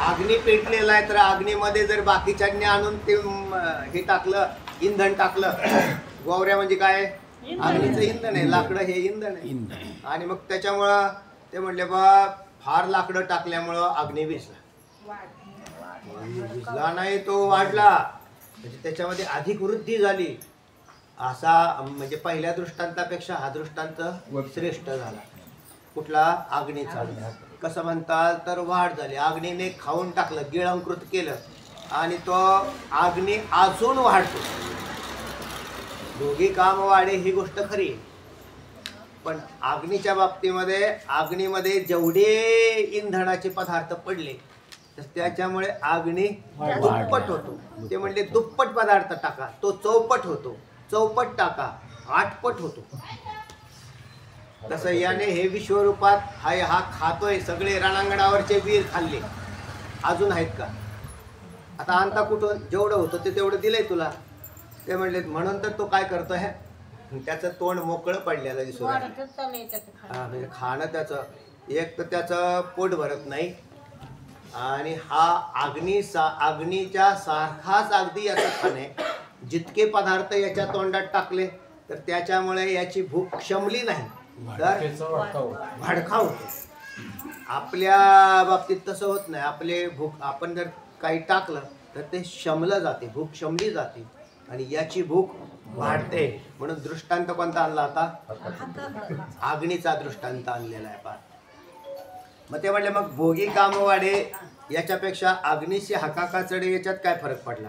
अग्नी पेटलेला आहे तर अग्नीमध्ये जर बाकीच्यांनी आणून ते हे टाकलं, इंधन टाकलं. गोवऱ्या म्हणजे काय? अग्नीचं इंधन आहे, लाकडं हे इंधन आहे. आणि मग त्याच्यामुळं ते म्हणले बा फार लाकडं टाकल्यामुळं अग्नी विझला. विझला नाही, तो वाढला, म्हणजे त्याच्यामध्ये अधिक वृद्धी झाली. असा म्हणजे पहिल्या दृष्टांतापेक्षा हा दृष्टांत श्रेष्ठ झाला. कुठला? अग्नीचा. कसं म्हणतात तर वाढ झाली. अग्नीने खाऊन टाकलं, गिळंकृत केलं आणि तो अग्नी अजून वाढतो. दोघी काम वाढे ही गोष्ट खरी आहे. पण अग्नीच्या बाबतीमध्ये अग्नीमध्ये जेवढे इंधनाचे पदार्थ पडले तर त्याच्यामुळे अग्नी दुप्पट होतो. ते म्हणले दुप्पट पदार्थ टाका, तो चौपट होतो. चौपट टाका, 8पट होतो. तसं याने हे विश्वरूपात हा खातोय. सगळे रणांगणावरचे वीर खाल्ले, अजून आहेत का? आता आणता कुठून? जेवढं होतं ते तेवढं दिलंय तुला. ते म्हणले म्हणून तर तो काय करतोय, त्याचं तोंड मोकळं पडलेलं दिसू राहिलं. वाढतच चाललंय त्याचं खाणं. हा, म्हणजे खाणं त्याचं एक तर त्याचं पोट भरत नाही आणि हा अग्नीच्या सारखाच अगदी याचं खाणे. जितके पदार्थ याच्या तोंडात टाकले तर त्याच्यामुळे याची भूक शमली नाही तर भडकाव होतो. आपल्या बाबतीत तसं होत नाही. आपले भूक आपण जर काही टाकलं तर ते शमलं जाते, भूक शमली जाते आणि याची भूक वाढते. म्हणून दृष्टांत कोणता आणला आता? अग्नीचा दृष्टांत आणलेला आहे पार. मग ते म्हणले मग भोगी काम वाढे याच्यापेक्षा अग्नीशी हाकाका चढे याच्यात काय फरक पडला?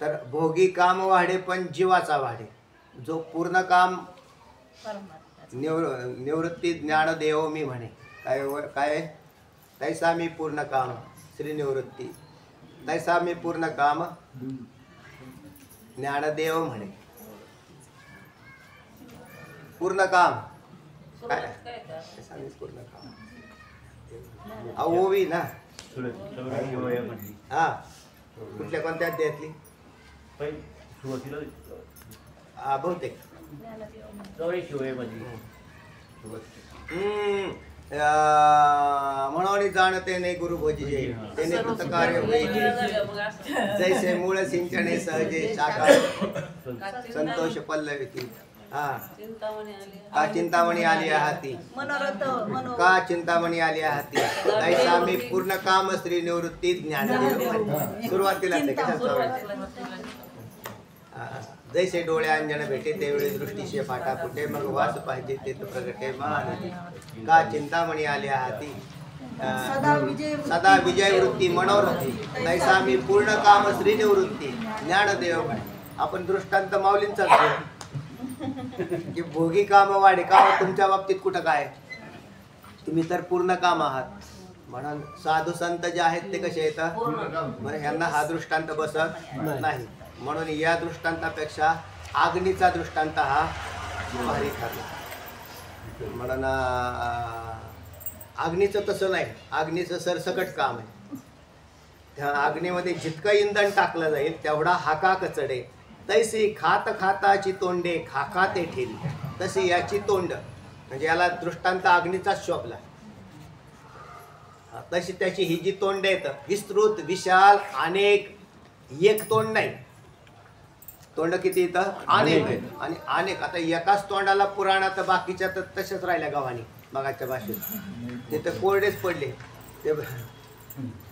तर भोगी काम वाढे पण जीवाचा वाढे. जो पूर्ण काम निवृत्ती ज्ञानदेव मी म्हणे काय तैसा मी पूर्ण काम श्री निवृत्ती तैसा मी पूर्ण काम ज्ञानदेव म्हणे. पूर्ण काम काय? तैसा मी पूर्ण काम ओवी ना. हा, कुठल्या कोणत्या अध्यायातली? बहुतेक म्हणून जाणते नाही गुरु भोजीजे त्याने कृत कार्य होईजे. जैसे मूळ सिंचने सहजे शाखा संतोष पल्लविती. हा, का चिंतामणी आली हाती, का चिंतामणी आली हाती. तैसा मी पूर्ण काम श्री निवृत्ती ज्ञानदेव. सुरुवातीला जैसे डोळे अंजन भेटे त्यावेळी दृष्टीशे फाटा फुटे. मग वास पाहिजे ते प्रगटे मान. का चिंतामणी आली हाती सदा विजय वृत्ती मनोरथी. तैसा मी पूर्ण काम श्री निवृत्ती ज्ञानदेव. आपण दृष्टांत माऊलींचा की भोगी काम वाढे. का तुमच्या बाबतीत कुठं काय? तुम्ही तर पूर्ण काम आहात. म्हणून साधू संत जे आहेत ते कसे येतात? म्हणजे ह्यांना हा दृष्टांत बसत नाही. म्हणून या दृष्टांतापेक्षा अग्नीचा दृष्टांत हा भारी ठरला. म्हणून अग्नीचं तसं नाही. अग्नीचं सरसकट काम आहे. त्या अग्नीमध्ये जितकं इंधन टाकलं जाईल तेवढा हाका कचडे तैसी खात खाताची तोंडे खाकाते ठेली, तशी याची तोंड, म्हणजे याला दृष्टांत अग्नीचाच शोभला. तशी त्याची ही जी तोंड आहेत विस्तृत विशाल अनेक, एक तोंड नाही, तोंड किती येतं अनेक आहेत. आणि अनेक, आता एकाच तोंडाला पुराणात बाकीच्या तर तशाच राहिल्या गावानी मगाच्या भाषेत, ते तर कोरडेच पडले. ते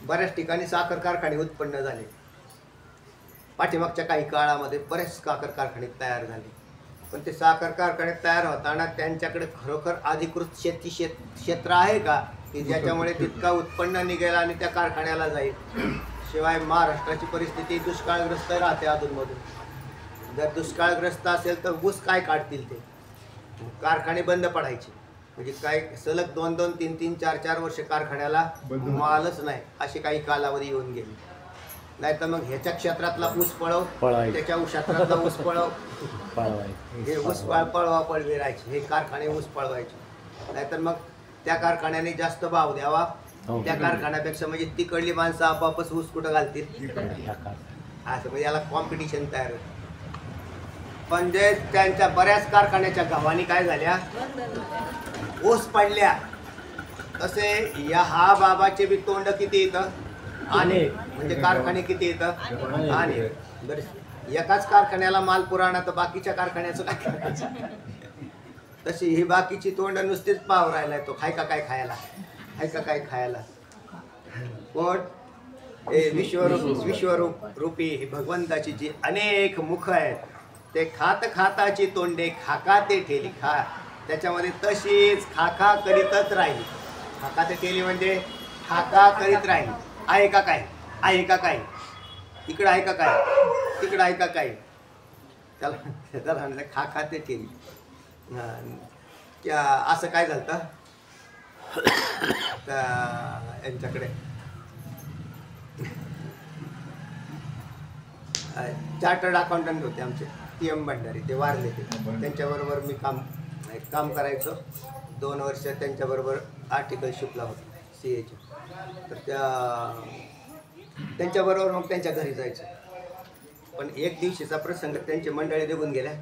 बऱ्याच ठिकाणी साखर कारखाने उत्पन्न झाले. पाठीमागच्या काही काळामध्ये बरेच साखर कारखाने तयार झाले. पण ते साखर कारखाने तयार होताना त्यांच्याकडे खरोखर अधिकृत क्षेत्र आहे का की ज्याच्यामुळे तितका उत्पन्न निघेल आणि त्या कारखान्याला जाईल. शिवाय महाराष्ट्राची परिस्थिती दुष्काळग्रस्त राहते अधूनमधून. जर दुष्काळग्रस्त असेल तर ऊस काय काढतील, ते कारखाने बंद पडायचे. म्हणजे काय सलग 2-2, 3-3, 4-4 वर्ष कारखान्याला मालच नाही, अशी काही कालावधी येऊन गेली. नाही तर मग ह्याच्या क्षेत्रातला ऊस पळव, त्याच्या क्षेत्रातला ऊस पळव, हे ऊस पळवा पळवी राहायचे, हे कारखाने ऊस पळवायचे. नाहीतर मग त्या कारखान्याने जास्त भाव द्यावा, त्या कारखान्यापेक्षा म्हणजे तिकडली माणसं आपापच ऊस कुठं घालतील असं, म्हणजे याला कॉम्पिटिशन तयार होतं. पण जे त्यांच्या बऱ्याच कारखान्याच्या गव्हाणी काय झाल्या, ऊस पडल्या. तसे या हा बाबाचे बी तोंड किती येतं अनेक, म्हणजे कारखाने किती येतं अनेक. बरं, एकाच कारखान्याला माल पुराणा तर बाकीच्या कारखान्याचं काय करायचं. तशी ही बाकीची तोंड नुसतीच पाव राहिलाय, तो हाय का काय खायला, हाय का काय खायला. कोण हे विश्वरूप रूपी भगवंताची जी अनेक मुख आहेत, ते खात खाताची तोंडे खाकाते ठेली, खा त्याच्यामध्ये तशीच खाखा करीतच राहिली. खाकाते ठेली म्हणजे खाका करीत राहिली. आहे का काय, आहे का काय, इकडं आहे का काय, तिकडं आहे का काय, त्याला खाकाते ठेली. असं काय झालं यांच्याकडे चार्टर्ड अकाउंटंट होते आमचे PM भंडारी, ते वारले. ते त्यांच्याबरोबर मी काम करायचो 2 वर्ष. त्यांच्याबरोबर आर्टिकलशिपला होतो CAचे. तर त्यांच्याबरोबर मग त्यांच्या घरी जायचं. पण एक दिवशीचा प्रसंग, त्यांची मंडळी निघून गेल्या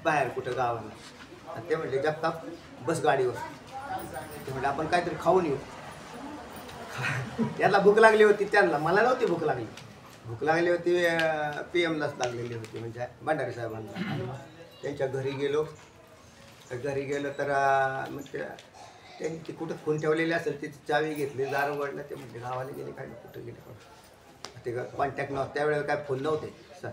बाहेर कुठं गावाला. आणि ते म्हटले जगताप बस गाडीवर. ते म्हटलं आपण काहीतरी खाऊन येऊ. याला भूक लागली होती, त्यांना, मला नव्हती भूक लागली. भूक लागली होती PMलाच लागलेली होती, म्हणजे भंडारी साहेबांना. त्यांच्या घरी गेलो तर मग त्यांनी ती कुठं फोन ठेवलेली असेल तिची चावी घेतली, दार उघडलं. ते म्हणजे गावाला गेले काय, कुठं गेले ते कॉन्टॅक्ट नव्हतं त्यावेळेला, काय फोन नव्हते सर.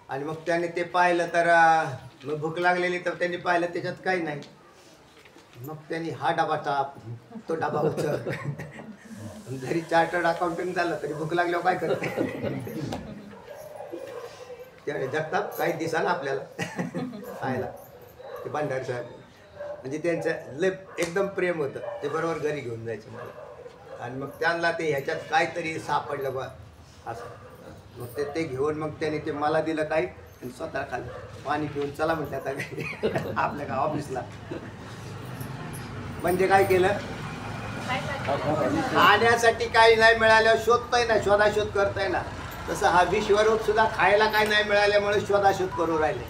आणि मग त्याने ते पाहिलं तर मग भूक लागलेली, तर त्यांनी पाहिलं त्याच्यात काही नाही. मग त्यांनी हा डबा टाप, तो डबा उचल. जरी चार्टर्ड अकाउंटंट झालं तरी भूक लागल्यावर काय करते. त्याने जगताप काही दिसाना आपल्याला खायला. ते भंडारी साहेब म्हणजे त्यांचं लय एकदम प्रेम होतं. ते बरोबर घरी घेऊन जायचं मला. आणि मग त्यांना ते ह्याच्यात काहीतरी सापडलं बा असं. मग ते घेऊन मग त्याने ते मला दिलं काही, आणि स्वतः खाल्लं. पाणी पिऊन चला म्हटलं आता आपल्या का ऑफिसला. म्हणजे काय केलं, खाण्यासाठी काही नाही मिळाल्यावर शोधतोय ना, शोधाशोध करतोय ना, तसं हा विश्वरूप सुद्धा खायला काही नाही मिळाल्यामुळे शोधाशोध करू राहिले.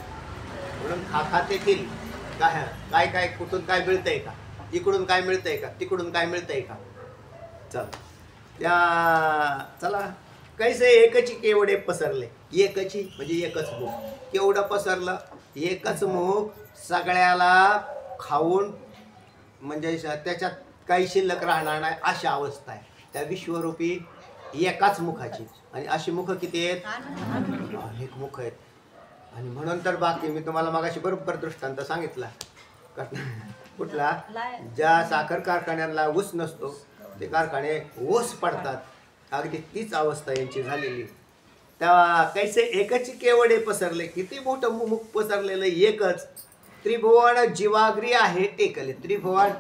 म्हणून खाते केली काय काय कुठून काय मिळतंय का, इकडून काय मिळतंय का, तिकडून काय मिळतंय का. चला कैसे एकची केवढे पसरले, एकची म्हणजे एकच मुख, केवढं पसरलं, एकच मुख सगळ्याला खाऊन म्हणजे त्याच्यात काही शिल्लक राहणार नाही अशी अवस्था आहे त्या विश्वरूपी एकाच मुखाची. आणि अशी मुख किती आहेत, अनेक मुख आहेत. आणि म्हणून तर बाकी मी तुम्हाला मगाशी बरोबर दृष्टांत सांगितला कुठला, ज्या साखर कारखान्यांना ऊस नसतो ते कारखाने ऊस पडतात, अगदी तीच अवस्था यांची झालेली. तेव्हा कैसे एकच केवढे पसरले, किती मोठं मुख पसरलेलं एकच. त्रिभुवन जीवाग्री आहे टेकले, त्रिभुवन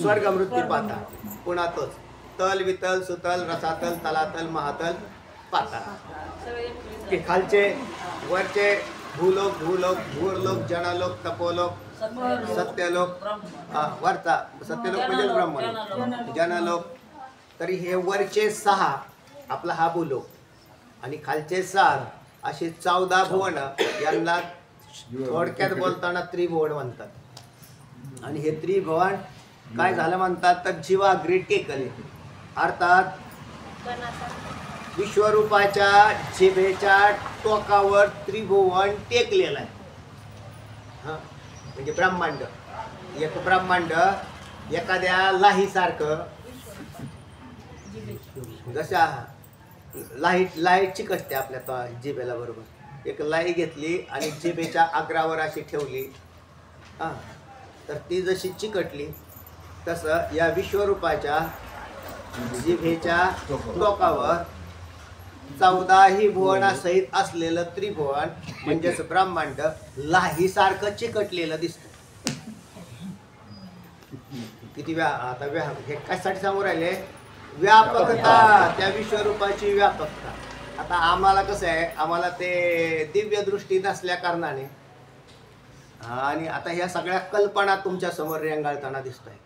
स्वर्ग मृत्यू पाताळ, पुन्हा तोच तल वितल सुतल रसातल तलातल महातल पाताळ. खालचे वरचे भूलोक भूरलोक जनलोक तपोलोक सत्यलोक, वरचा सत्यलोक म्हणजे ब्रह्मलोक जनलोक. तरी हे वरचे 6 आपला हा भूलोक आणि खालचे 7 असे 14 भुवन यांना थोडक्यात बोलताना त्रिभुवन म्हणतात. आणि हे त्रिभुवन काय झालं म्हणतात तर जीवाग्री टेकले, अर्थात विश्वरूपाच्या जिभेच्या टोकावर त्रिभुवन टेकलेलं आहे. हा म्हणजे ब्रह्मांड, एक ब्रह्मांड एखाद्या लाहीसारखं, जशा लाईट चिकटते आपल्या जिभेला बरोबर, एक लाई घेतली आणि जिभेच्या अग्रावर अशी ठेवली, हां, तर ती जशी चिकटली तसं या विश्वरूपाच्या जिभेच्या टोकावर 14ही भुवनासहित असलेलं त्रिभुवन म्हणजेच ब्रह्मांड लाहीसारखं चिकटलेलं दिसतं. किती आता हे कशासाठी सांगू राहिले, व्यापकता, त्या विश्वरूपाची व्यापकता. आता आम्हाला कसं आहे, आम्हाला ते दिव्य दृष्टी नसल्या कारणाने आणि आता ह्या सगळ्या कल्पना तुमच्या समोर रेंगाळताना दिसत आहे,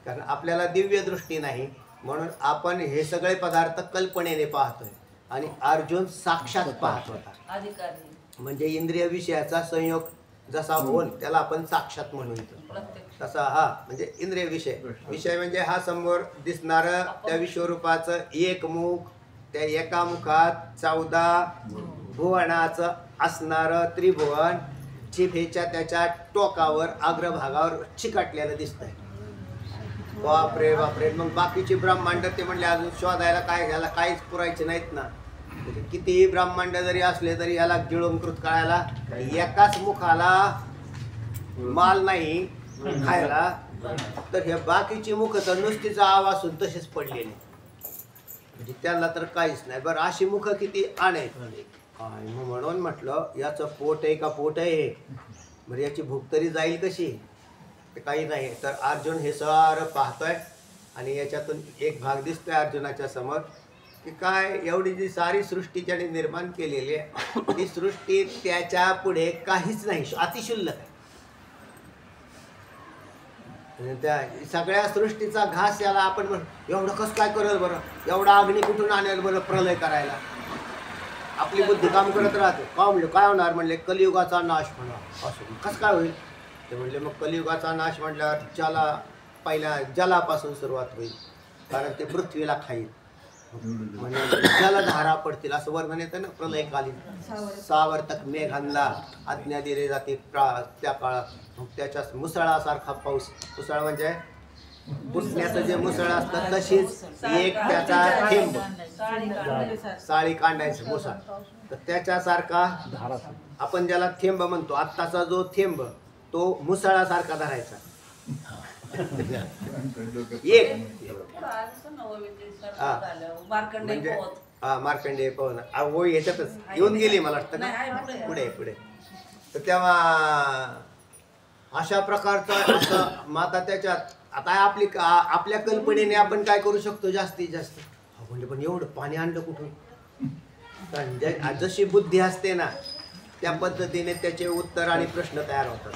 कारण आपल्याला दिव्य दृष्टी नाही म्हणून आपण हे सगळे पदार्थ कल्पनेने पाहतोय आणि अर्जुन साक्षात पाहत होता. अधिकारी म्हणजे इंद्रिय विषयाचा संयोग जसा होऊन त्याला आपण साक्षात म्हणू येतो, तसा हा म्हणजे इंद्रिय विषय म्हणजे हा समोर दिसणार त्या विश्वरूपाचं एक मुख, त्या एका मुखात 14 भुवनाचं असणारं त्रिभुवन जिभेच्या त्याच्या टोकावर अग्रभागावर चिकटलेलं दिसतंय. बापरे बापरे. मग बाकीची ब्रह्मांड ते म्हणले अजून शोधायला काय, ह्याला काहीच पुरायचे नाहीत ना. कितीही ब्रह्मांड जरी असले तरी याला गिळंकृत करायला एकाच मुखाला माल नाही खायला, तर हे बाकीची मुख तर नुसतीच आवाजून तसेच पडलेली, म्हणजे त्यांना तर काहीच नाही. बरं अशी मुख किती आणायची काय, म्हणून म्हटलं याचं पोट आहे का पोट आहे, बरं याची भूक तरी जाईल कशी, ते काही नाही. तर अर्जुन हे सारं पाहतोय आणि याच्यातून एक भाग दिसतोय अर्जुनाच्या समोर की काय एवढी जी सारी सृष्टी ज्याने निर्माण केलेली आहे ती सृष्टी त्याच्या पुढे काहीच नाही, अतिशुल्लक आहे. त्या सगळ्या सृष्टीचा घास याला आपण एवढं कसं काय करेल बरं, एवढा अग्नी कुठून आणेल बरं प्रलय करायला, आपली बुद्धी काम करत राहते. का म्हणले काय होणार, म्हणले कलियुगाचा नाश म्हणा, असं कसं काय होईल, ते म्हणले मग कलियुगाचा नाश म्हटल्यावर पहिल्या जलापासून सुरुवात होईल, कारण ते पृथ्वीला खाईल, म्हणजे जलधारा पडतील असं वर्णन येतं ना प्रलयकालीन. सावर्तक मेघांना आज्ञा दिली जाते त्या काळात, मग त्याच्या मुसळासारखा पाऊस, मुसळ म्हणजे पुसण्याचं जे मुसळ असतं तशीच एक त्याचा थेंब, साळी कांडायचं मुसळ, तर त्याच्यासारखा आपण ज्याला थेंब म्हणतो, आत्ताचा जो थेंब तो मुसळासारखा धरायचा एक. म्हणजे हा मार्कंडेय पवन हो याच्यातच येऊन गेली मला वाटतं ना, पुढे पुढे. तर तेव्हा अशा प्रकारचं असं माता त्याच्यात आता आपल्या कल्पनेने आपण काय करू शकतो जास्तीत जास्त, म्हणजे पण एवढं पाणी आणलं कुठून, कारण जशी बुद्धी असते ना त्या पद्धतीने त्याचे उत्तर आणि प्रश्न तयार होतात.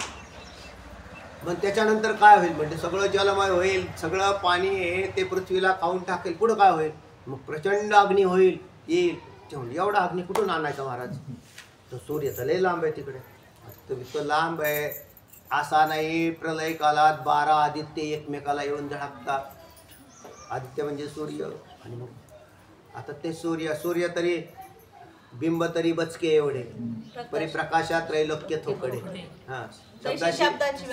पण त्याच्यानंतर काय होईल, म्हणजे सगळं जलमय होईल, सगळं पाणी आहे ते पृथ्वीला खाऊन टाकेल, पुढं काय होईल, मग प्रचंड अग्नी होईल येईल. एवढा अग्नी कुठून आणायचा महाराज, तो सूर्य तर लय लांब आहे तिकडे, तो लांब आहे असा नाही. प्रलय काळात 12 आदित्य एकमेकाला येऊन धडकतात, आदित्य म्हणजे सूर्य, आणि मग आता ते सूर्य तरी बिंब तरी बचके एवढे, परिप्रकाशात त्रैलोक्य थोकडे, हा शब्दाची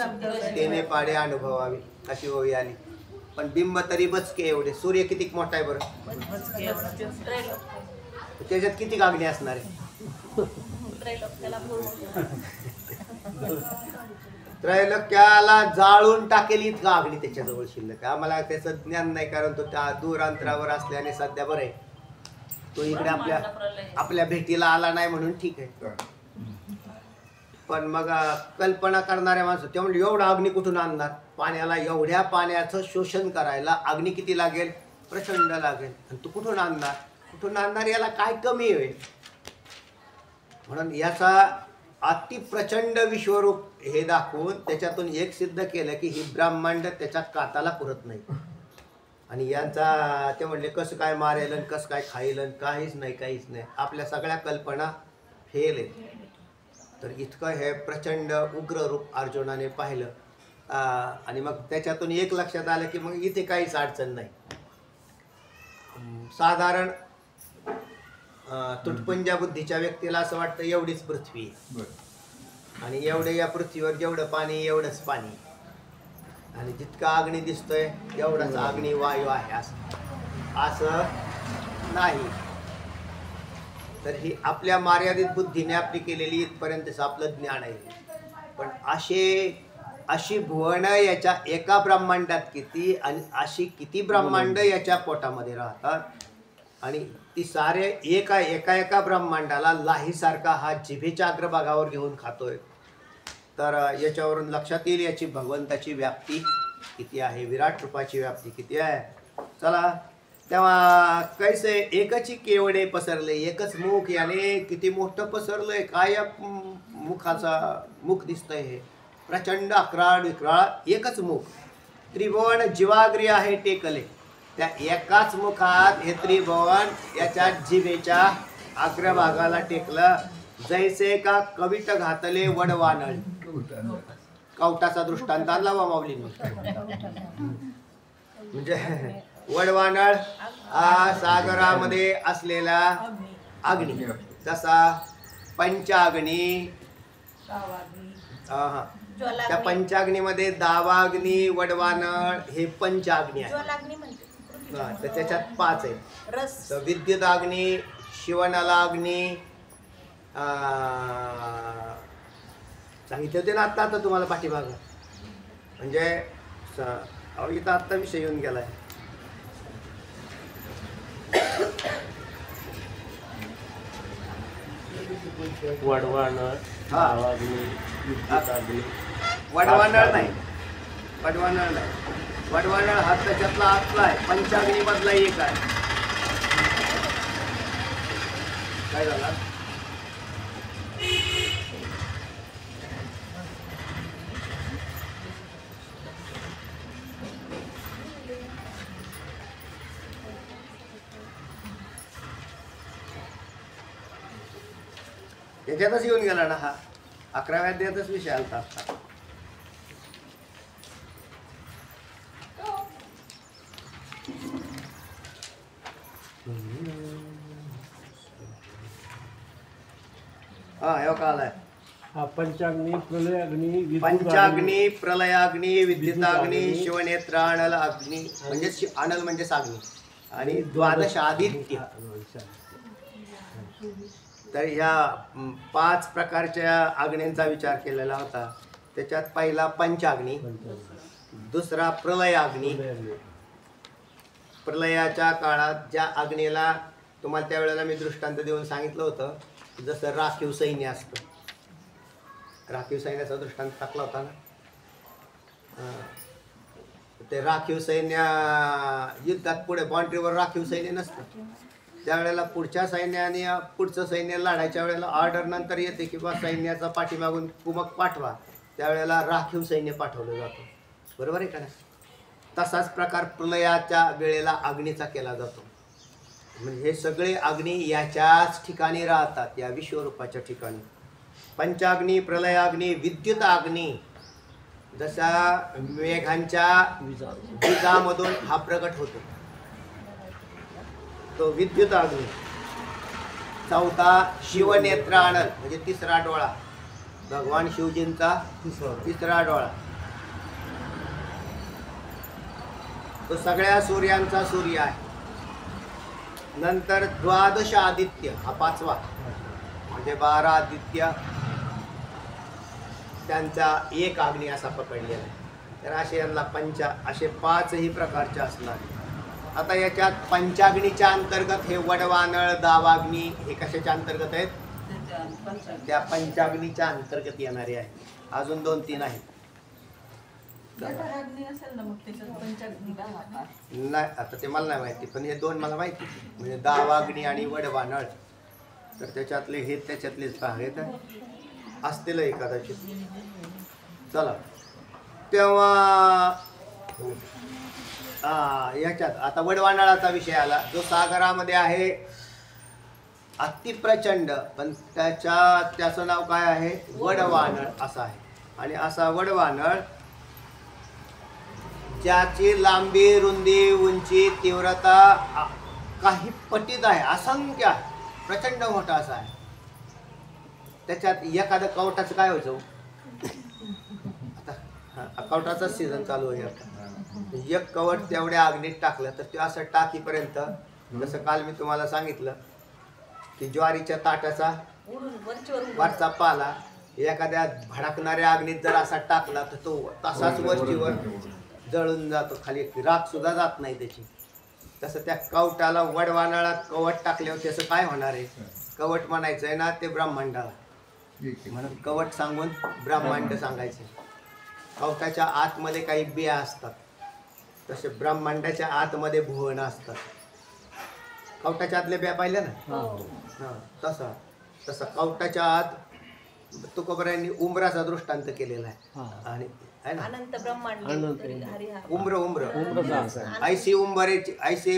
तेने पाडे अनुभवावी अशी ओवी आली. पण बिंब तरी बचके एवढे, सूर्य किती मोठा आहे बरं, त्याच्यात किती अग्नी असणार आहे, त्रैलोक्याला जाळून टाकेल इतका अग्नी त्याच्याजवळ शिल्लक. आम्हाला त्याचं ज्ञान नाही, कारण तो त्या दूर अंतरावर असल्याने सध्या बरं आहे, तो इकडे आपल्या भेटीला आला नाही म्हणून ठीक आहे. पण मग कल्पना करणाऱ्या माणसं ते म्हणजे एवढा अग्नी कुठून आणणार, पाण्याला एवढ्या पाण्याचं शोषण करायला अग्नी किती लागेल, प्रचंड लागेल, आणि तू कुठून आणणार याला काय कमी होईल. म्हणून याचा अतिप्रचंड विश्वरूप हे दाखवून त्याच्यातून एक सिद्ध केलं की ही ब्रह्मांड त्याच्या काताला पुरत नाही, आणि यांचा ते म्हणले कसं काय मारेल आणि कसं काय खाईल आणि काहीच नाही. आपल्या सगळ्या कल्पना फेल आहेत. तर इतकं हे प्रचंड उग्र रूप अर्जुनाने पाहिलं आणि मग त्याच्यातून एक लक्षात आलं की मग इथे काहीच अडचण नाही. साधारण तुटपुंज्या बुद्धीच्या व्यक्तीला असं वाटतं एवढीच पृथ्वी आणि एवढे या पृथ्वीवर जेवढं पाणी एवढंच पाणी आणि जितका अग्नी दिसतोय एवढाच अग्नी वायू आहे असं नाही. तर ही आपल्या मर्यादित बुद्धीने आपली केलेली इथपर्यंतच आपलं ज्ञान आहे. पण अशी भुवन याच्या एका ब्रह्मांडात किती आणि अशी किती ब्रह्मांड याच्या पोटामध्ये राहतात आणि ती सारे एका ब्रह्मांडाला लाहीसारखा हा जिभेच्या अग्रभागावर घेऊन खातोय. तर याच्यावरून लक्षात येईल याची भगवंताची व्याप्ती किती आहे, विराट रूपाची व्याप्ती किती आहे. चला तेव्हा कैसे एकच केवडे पसरले, एकच मुख याने किती मोठं पसरलंय. काय या मुख दिसतंय हे प्रचंड अकराळ विक्राळ एकच मुख. त्रिभुवन जीवाग्री आहे टेकले, त्या एकाच मुखात हे त्रिभुवन याच्या जिभेच्या अग्रभागाला टेकलं. जैसे का कविट घातले वडवानळ. कवटाचा दृष्टांत आणला वा माऊलींनी. म्हणजे वडवानळ हा सागरामध्ये असलेला अग्नी, जसा पंचाग्नी त्या पंचाग्नीमध्ये दावाग्नी वडवानळ हे पंचाग्नी आहे. तर त्याच्यात 5 आहेत. विद्युत अग्नी, शिवनलाग्नी सांगितले होते ना आता तुम्हाला पाठीभाग. म्हणजे इथं आत्ता विषय येऊन गेलाय. वडवानळ, वडवानळ नाही, वडवानळ हा त्याच्यातला आतला आहे. पंचाग्नी मधला एक आहे. काय झाला? त्याच्यातच येऊन गेला ना हा. 11व्या अध्यायातच विषय आलता. हा का आलाय पंचाग्नी, प्रलयाग्नी, पंचाग्नी, प्रलयाग्नी, विद्युताग्नी, शिवनेत्र अनल अग्नी. म्हणजे अनल म्हणजे अग्नी आणि द्वादश आदित्य. तर ह्या 5 प्रकारच्या अग्नींचा विचार केलेला होता. त्याच्यात पहिला पंचाग्नी, दुसरा प्रलयाग्नी. प्रलयाच्या काळात ज्या अग्नीला तुम्हाला त्यावेळेला मी दृष्टांत देऊन सांगितलं होतं, जसं राखीव सैन्य असतं. राखीव सैन्याचा दृष्टांत टाकला होता ना. ते राखीव सैन्य युद्धात पुढे बाउंड्रीवर राखीव सैन्य नसतं. त्यावेळेला पुढच्या सैन्याने पुढचं सैन्य लढायच्या वेळेला ऑर्डर नंतर येते की बा सैन्याचा पाठीमागून कुमक पाठवा. त्यावेळेला राखीव सैन्य पाठवलं जातं. बरोबर आहे का नाही? तसाच प्रकार प्रलयाच्या वेळेला अग्नीचा केला जातो. म्हणजे हे सगळे अग्नी याच्याच ठिकाणी राहतात, या विश्वरूपाच्या ठिकाणी. पंचाग्नी, प्रलयाग्नी, विद्युत अग्नी. जसा मेघांच्या विजामधून हा प्रकट होतो तो विद्युत अग्नी. चौथा शिवनेत्र अनल म्हणजे तिसरा डोळा, भगवान शिवजींचा तिसरा डोळा. तो सगळ्या सूर्यांचा सूर्य आहे. नंतर द्वादश आदित्य हा 5वा, म्हणजे 12 आदित्य त्यांचा एक अग्नी असा पकडलेला आहे. तर असे यांना असे 5ही प्रकारचे असणार. आता याच्यात पंचाग्नीच्या अंतर्गत हे वडवानळ, दावाग्नी हे कशाच्या अंतर्गत आहेत? त्या पंचाग्नीच्या अंतर्गत येणारे आहे. अजून 2-3 आहेत. नाही आता ते मला नाही माहिती, पण हे 2 मला माहिती. म्हणजे दावाग्नी आणि वडवानळ. तर त्याच्यातले हे त्याच्यातलेच भाग आहेत. असतील कदाचित. चला तेव्हा याच्यात आता वडवानाळाचा विषय आला, जो सागरामध्ये आहे अतिप्रचंड, पण त्याचं नाव काय आहे? वडवानळ असं आहे. आणि असा वडवानळ ज्याची लांबी, रुंदी, उंची, तीव्रता काही पटीत आहे, असंख्य आहे, प्रचंड मोठा असा आहे. त्याच्यात एखादं कवटाचं काय व्हायचं? आता कवटाचा सीझन चालू आहे आता. एक कवट तेवढ्या अग्नीत टाकलं तर ते असं टाकीपर्यंत, जसं काल मी तुम्हाला सांगितलं की ज्वारीच्या ताटाचा वरचा पाला एखाद्या भडकणाऱ्या अग्नीत जर असा टाकला तर तो तसाच वरचीवर जळून जातो, खाली राख सुद्धा जात नाही त्याची. तसं त्या कवटाला वडवानाळात कवट टाकल्यावर त्याचं काय होणार आहे? कवट म्हणायचं आहे ना ते ब्रह्मांडाला, म्हणून कवट सांगून ब्रह्मांड सांगायचं. कवटाच्या आतमध्ये काही बिया असतात, तसे ब्रह्मांडाच्या आतमध्ये भुवन असतात. कवटाच्या आतल्या बिया पाहिल्या ना? हां, तसं कवटाच्या आत तुकोबरायांनी उंबराचा दृष्टांत केलेला आहे. आणि आहे ना अनंत ब्रह्मांड उम्र ऐसे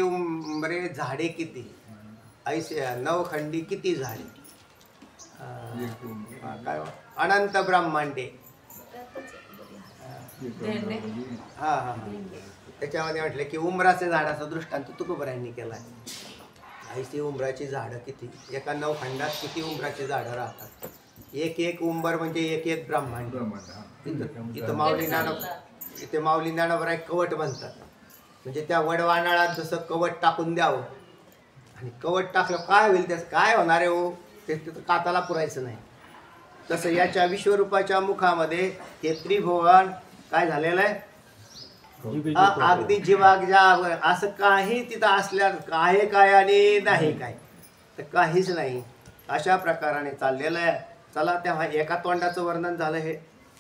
उंबरे झाडे किती, ऐसे नवखंडी किती झाडे, काय अनंत ब्रह्मांडे. हा त्याच्यामध्ये म्हटलं की उंबराच्या झाडाचा दृष्टांत तुकोबरायांनी केला आहे. ऐशी उंबराची झाडं किती, एका नवखंडात किती उंबराची झाडं राहतात. एक उंबर म्हणजे एक ब्रह्मांड. इथे माऊली ज्ञानोबा एक कवट बनतात, म्हणजे त्या वडवानाळात जसं कवट टाकून द्यावं, आणि कवट टाकलं काय होईल, त्याचं काय होणार आहे हो, ते काताला पुरायचं नाही. तसं याच्या विश्वरूपाच्या मुखामध्ये हे त्रिभुवन काय झालेलं आहे, अगदी जीवाग्या असं काही तिथं असल्या आहे काय आणि नाही काय, तर काहीच नाही, अशा प्रकाराने चाललेलं आहे. चला तेव्हा एका तोंडाचं वर्णन झालं. हे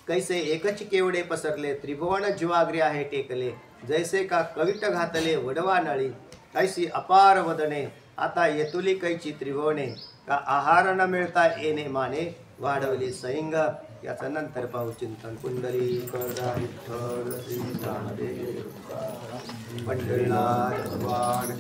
कैसे एकच केवडे पसरले, त्रिभुवन जीवाग्री आहे टेकले, जैसे का कविट घातले वडवानळी, कैसी अपार वदने, आता येतुली कैची त्रिभुवने, का आहार न मिळता येणे माने, वाढवली सैंग. याचं नंतर पाहू चिंतन. कुंडली विठ्ठल श्री पंढरीनाथ भगवान